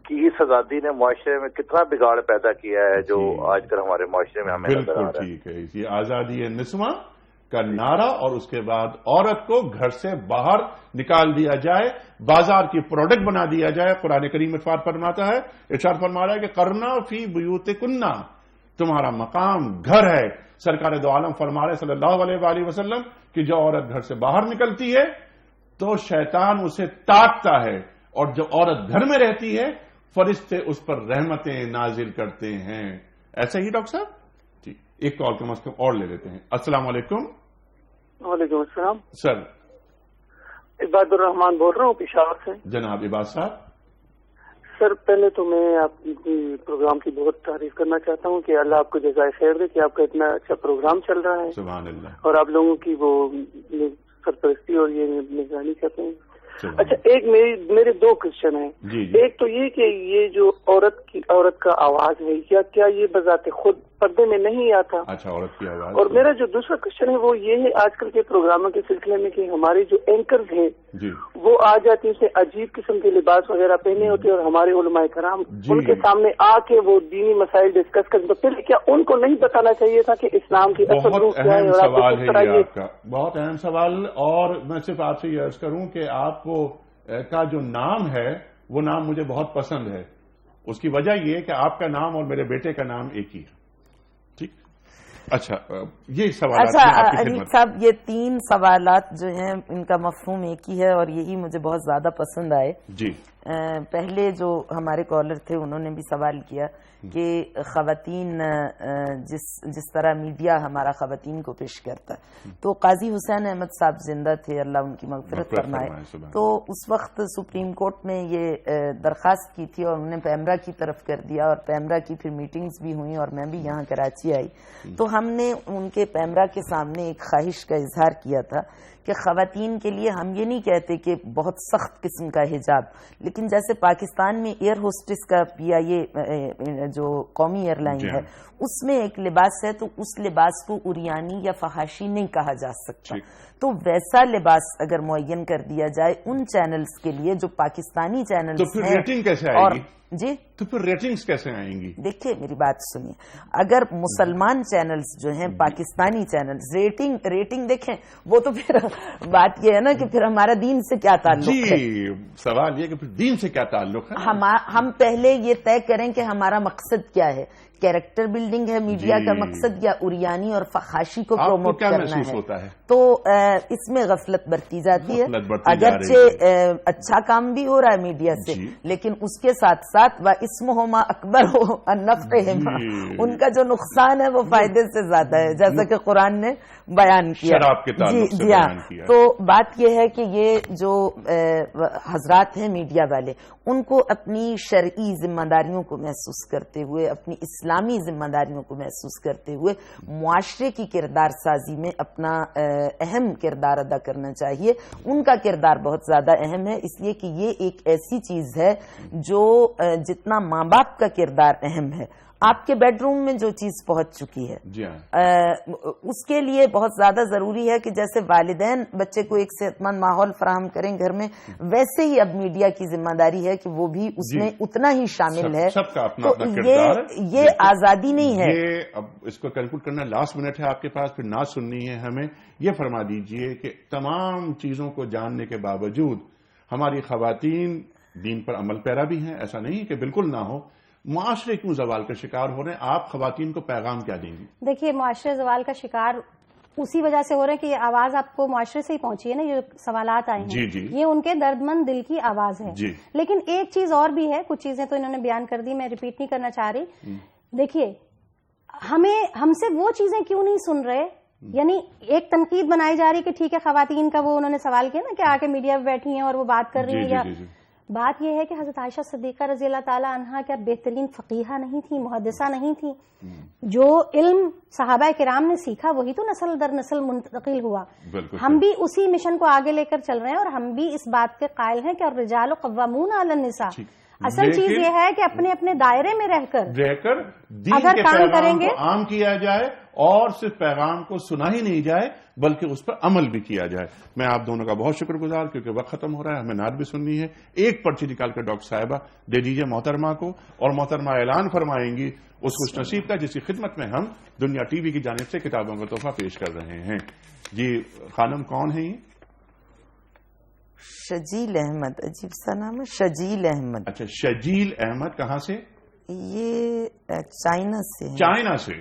کی اس آزادی نے معاشرے میں کتنا بگاڑ پیدا کیا ہے جو آج کل ہمارے معاشرے میں ہمیں نظر آ رہا ہے؟ بالکل ٹھیک ہے. یہ آزادی نسواں کا نعرہ اور اس کے بعد عورت کو گھر سے باہر نکال دیا جائے، بازار کی پروڈکٹ بنا دیا جائے۔ قرآن کریم ارشاد فرماتا ہے، ارشاد فرما رہا ہے کہ کرنا فی بیوتکنہ، تمہارا مقام گھر ہے۔ سرکار دو عالم فرما رہے صلی اللہ علیہ وآلہ وسلم کہ جو عورت گھر سے باہر نکلتی ہے تو شیطان اسے تاکتا ہے، اور جو عورت گھر میں رہتی ہے فرشتے اس پر رحمتیں نازل کرتے ہیں۔ ایسا ہی ڈاکٹر صاحب؟ جی ایک کال کم از کم اور لے لیتے ہیں۔ السلام علیکم۔ وعلیکم السلام سر، عباد الرحمان بول رہا ہوں پشاور سے۔ جناب عباد صاحب۔ سر پہلے تو میں آپ کی پروگرام کی بہت تعریف کرنا چاہتا ہوں کہ اللہ آپ کو جزائے خیر دے کہ آپ کا اتنا اچھا پروگرام چل رہا ہے، سبحان اللہ، اور آپ لوگوں کی وہ سرپرستی اور یہ نگرانی کرتے ہیں۔ اچھا، ایک میرے دو کوشچن ہیں۔ ایک تو یہ کہ یہ جو عورت کا آواز ہے کیا یہ بذات خود پردے میں نہیں آتا؟ اچھا، عورت کی آواز۔ اور میرا جو دوسرا کوشچن ہے وہ یہ ہے، آج کل کے پروگراموں کے سلسلے میں کہ ہمارے جو اینکرز ہیں وہ آ جاتی ہیں، عجیب قسم کے لباس وغیرہ پہنے ہوتے ہیں، اور ہمارے علماء کرام ان کے سامنے آ کے وہ دینی مسائل ڈسکس کرتے، تو پھر کیا ان کو نہیں بتانا چاہیے تھا کہ اسلام کی اصل روح کیا ہے؟ بہت اہم سوال ہے یہ آپ کا، بہت اہم سوال۔ اور میں صرف آپ سے یہ عرض کروں کہ آپ کو کا جو نام ہے وہ نام مجھے بہت پسند ہے۔ اس کی وجہ یہ کہ آپ کا نام اور میرے بیٹے کا نام ایک ہی ہے۔ ٹھیک، اچھا، یہ سوال۔ اچھا عجیب صاحب، یہ تین سوالات جو ہیں ان کا مفہوم ایک ہی ہے، اور یہی مجھے بہت زیادہ پسند آئے۔ جی، پہلے جو ہمارے کالر تھے انہوں نے بھی سوال کیا کہ خواتین جس طرح میڈیا ہمارا خواتین کو پیش کرتا ہے، تو قاضی حسین احمد صاحب زندہ تھے، اللہ ان کی مغفرت فرمائے، تو اس وقت سپریم کورٹ میں یہ درخواست کی تھی اور انہوں نے پیمرا کی طرف کر دیا، اور پیمرا کی پھر میٹنگز بھی ہوئیں اور میں بھی یہاں کراچی آئی، تو ہم نے ان کے پیمرا کے سامنے ایک خواہش کا اظہار کیا تھا کہ خواتین کے لیے ہم یہ نہیں کہتے کہ بہت سخت قسم کا حجاب، لیکن جیسے پاکستان میں ایئر ہوسٹس کا یا یہ جو قومی ایئر لائن ہے اس میں ایک لباس ہے، تو اس لباس کو عریانی یا فحاشی نہیں کہا جا سکتا، تو ویسا لباس اگر معین کر دیا جائے ان چینلز کے لیے جو پاکستانی چینلز ہیں، تو پھر ریٹنگ کیسے آئے گی؟ جی، تو پھر ریٹنگز کیسے آئیں گی؟ دیکھیے میری بات سنیے، اگر مسلمان چینلز جو ہیں پاکستانی چینلز ریٹنگ دیکھیں، وہ تو پھر بات یہ ہے نا کہ پھر ہمارا دین سے کیا تعلق ہے؟ جی، سوال یہ کہ پھر دین سے کیا تعلق ہے؟ ہم پہلے یہ طے کریں کہ ہمارا مقصد کیا ہے، کیریکٹر بلڈنگ ہے میڈیا کا مقصد، یا عریانی اور فحاشی کو پروموٹ کرنا ہے؟ تو اس میں غفلت برتی جاتی ہے، اگرچہ اچھا کام بھی ہو رہا ہے میڈیا سے، لیکن اس کے ساتھ ساتھ وَإِسْمُهُمَا أَكْبَرُ مِن نَفْعِهِمَا، ان کا جو نقصان ہے وہ فائدے سے زیادہ ہے، جیسا کہ قرآن نے بیان کیا۔ شراب کے تعلق سے بیان کیا۔ تو بات یہ ہے کہ یہ جو حضرات ہیں میڈیا والے، ان کو اپنی شرعی ذمہ داریوں کو محسوس کرتے ہوئے، اپنی اسلامی ذمہ داریوں کو محسوس کرتے ہوئے معاشرے کی کردار سازی میں اپنا اہم کردار ادا کرنا چاہیے۔ ان کا کردار بہت زیادہ اہم ہے، اس لیے کہ یہ ایک ایسی چیز ہے جو جتنا ماں باپ کا کردار اہم ہے، آپ کے بیڈ روم میں جو چیز پہنچ چکی ہے اس کے لیے بہت زیادہ ضروری ہے کہ جیسے والدین بچے کو ایک صحت مند ماحول فراہم کریں گھر میں، ویسے ہی اب میڈیا کی ذمہ داری ہے کہ وہ بھی اس میں اتنا ہی شامل ہے۔ سب کا اپنا اپنا کردار ہے، یہ آزادی نہیں ہے۔ یہ اب اس کو کنکلوڈ کرنا لاسٹ منٹ ہے آپ کے پاس، پھر نہ سننی ہے ہمیں۔ یہ فرما دیجئے کہ تمام چیزوں کو جاننے کے باوجود ہماری خواتین دین پر عمل پیرا بھی ہیں، ایسا نہیں کہ بالکل نہ ہو، معاشرے کیوں زوال کا شکار ہو رہے ہیں؟ آپ خواتین کو پیغام کیا دیں گی؟ دیکھیے، معاشرے زوال کا شکار اسی وجہ سے ہو رہے ہیں کہ یہ آواز آپ کو معاشرے سے ہی پہنچی ہے نا، جو سوالات آئے ہیں یہ ان کے درد مند دل کی آواز ہے۔ لیکن ایک چیز اور بھی ہے، کچھ چیزیں تو انہوں نے بیان کر دی، میں ریپیٹ نہیں کرنا چاہ رہی۔ دیکھیے، ہم سے وہ چیزیں کیوں نہیں سن رہے، یعنی ایک تنقید بنائی جا رہی کہ ٹھیک ہے خواتین کا، وہ انہوں نے سوال کیا نا کہ آ کے میڈیا پہ بیٹھی ہیں اور وہ بات کر رہی ہیں، یا بات یہ ہے کہ حضرت عائشہ صدیقہ رضی اللہ تعالی عنہا کیا بہترین فقیہہ نہیں تھی، محدثہ نہیں تھی؟ جو علم صحابہ کرام نے سیکھا وہی تو نسل در نسل منتقل ہوا۔ ہم بھی اسی مشن کو آگے لے کر چل رہے ہیں، اور ہم بھی اس بات کے قائل ہیں کہ الرجال قوامون علی النساء، اصل چیز یہ ہے کہ اپنے اپنے دائرے میں رہ کر دین کے پیغام کو عام کیا جائے اور صرف پیغام کو سنا ہی نہیں جائے بلکہ اس پر عمل بھی کیا جائے. میں آپ دونوں کا بہت شکر گزار کیونکہ وقت ختم ہو رہا ہے, ہمیں نعت بھی سننی ہے. ایک پرچی نکال کر ڈاکٹر صاحبہ دے دیجئے محترمہ کو, اور محترمہ اعلان فرمائیں گی اس خوش نصیب کا جس کی خدمت میں ہم دنیا ٹی وی کی جانب سے کتابوں کا تحفہ پیش کر رہے ہیں. جی خانم کون ہے یہ؟ شجیل احمد. عجیب سا نام ہے, شجیل احمد. اچھا شجیل احمد کہاں سے؟ یہ چائنا سے. چائنا سے.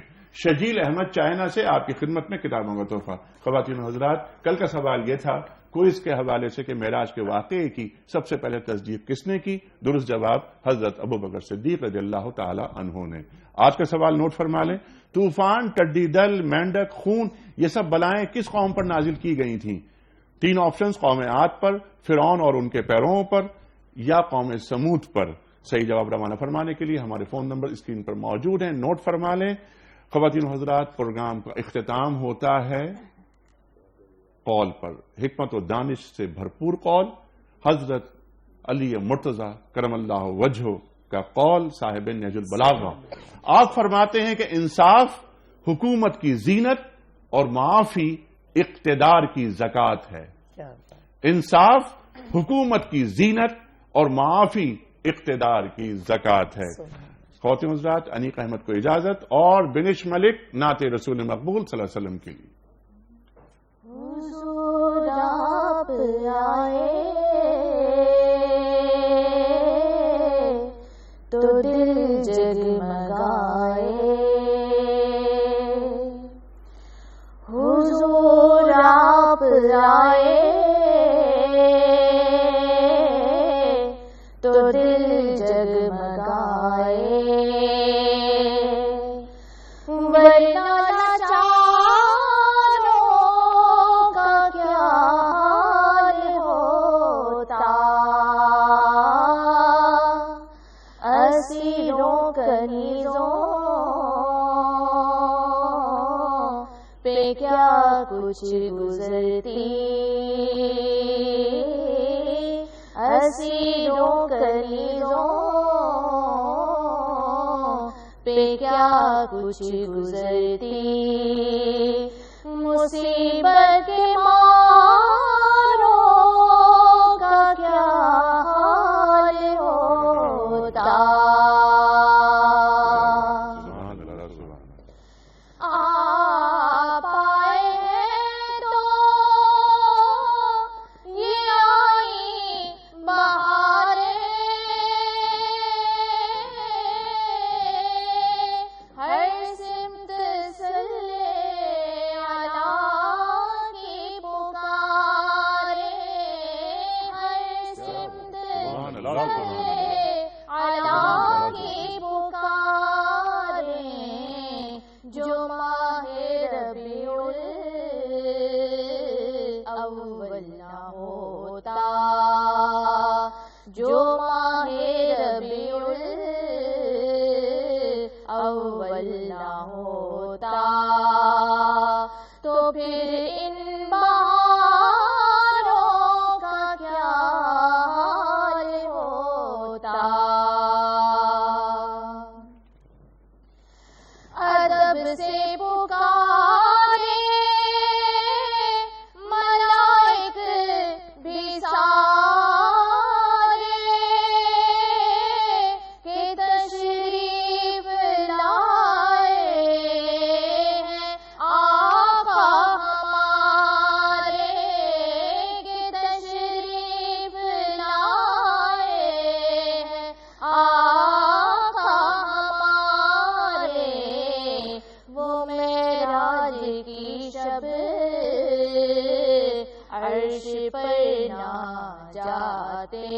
شجیل احمد چائنا سے آپ کی خدمت میں کتابوں کا تحفہ. خواتین و حضرات, کل کا سوال یہ تھا کوئز کے حوالے سے کہ معراج کے واقعے کی سب سے پہلے تصدیق کس نے کی؟ درست جواب حضرت ابوبکر صدیق رضی اللہ تعالی عنہ نے. آج کا سوال نوٹ فرما لیں. طوفان, ٹڈی دل, مینڈک, خون, یہ سب بلائیں کس قوم پر نازل کی گئی تھیں؟ 3 آپشنز, قوم عاد پر, فرعون اور ان کے پیرووں پر, یا قوم سمود پر. صحیح جواب روانہ فرمانے کے لیے ہمارے فون نمبر اسکرین پر موجود ہیں, نوٹ فرما لیں. خواتین و حضرات, پروگرام کا اختتام ہوتا ہے قول پر. حکمت و دانش سے بھرپور قول, حضرت علی مرتضی کرم اللہ وجہہ کا قول, صاحب نہج البلاغہ. آپ فرماتے ہیں کہ انصاف حکومت کی زینت اور معافی اقتدار کی زکوٰۃ ہے. انصاف حکومت کی زینت اور معافی اقتدار کی زکوٰۃ ہے. خواتین و حضرات, انیق احمد کو اجازت, اور بنش ملک نعت رسول مقبول صلی اللہ علیہ وسلم کے لیے. حضور آپ آئے تو دل جگمگائے, حضور آپ آئے تو دل جگمگائے, ورنہ کچھ گزرتی اسیروں کنیزوں پہ کیا کچھ گزرتی, مصیبت کے ماروں کا کیا حال ہوتا. عرش پر نہ جاتے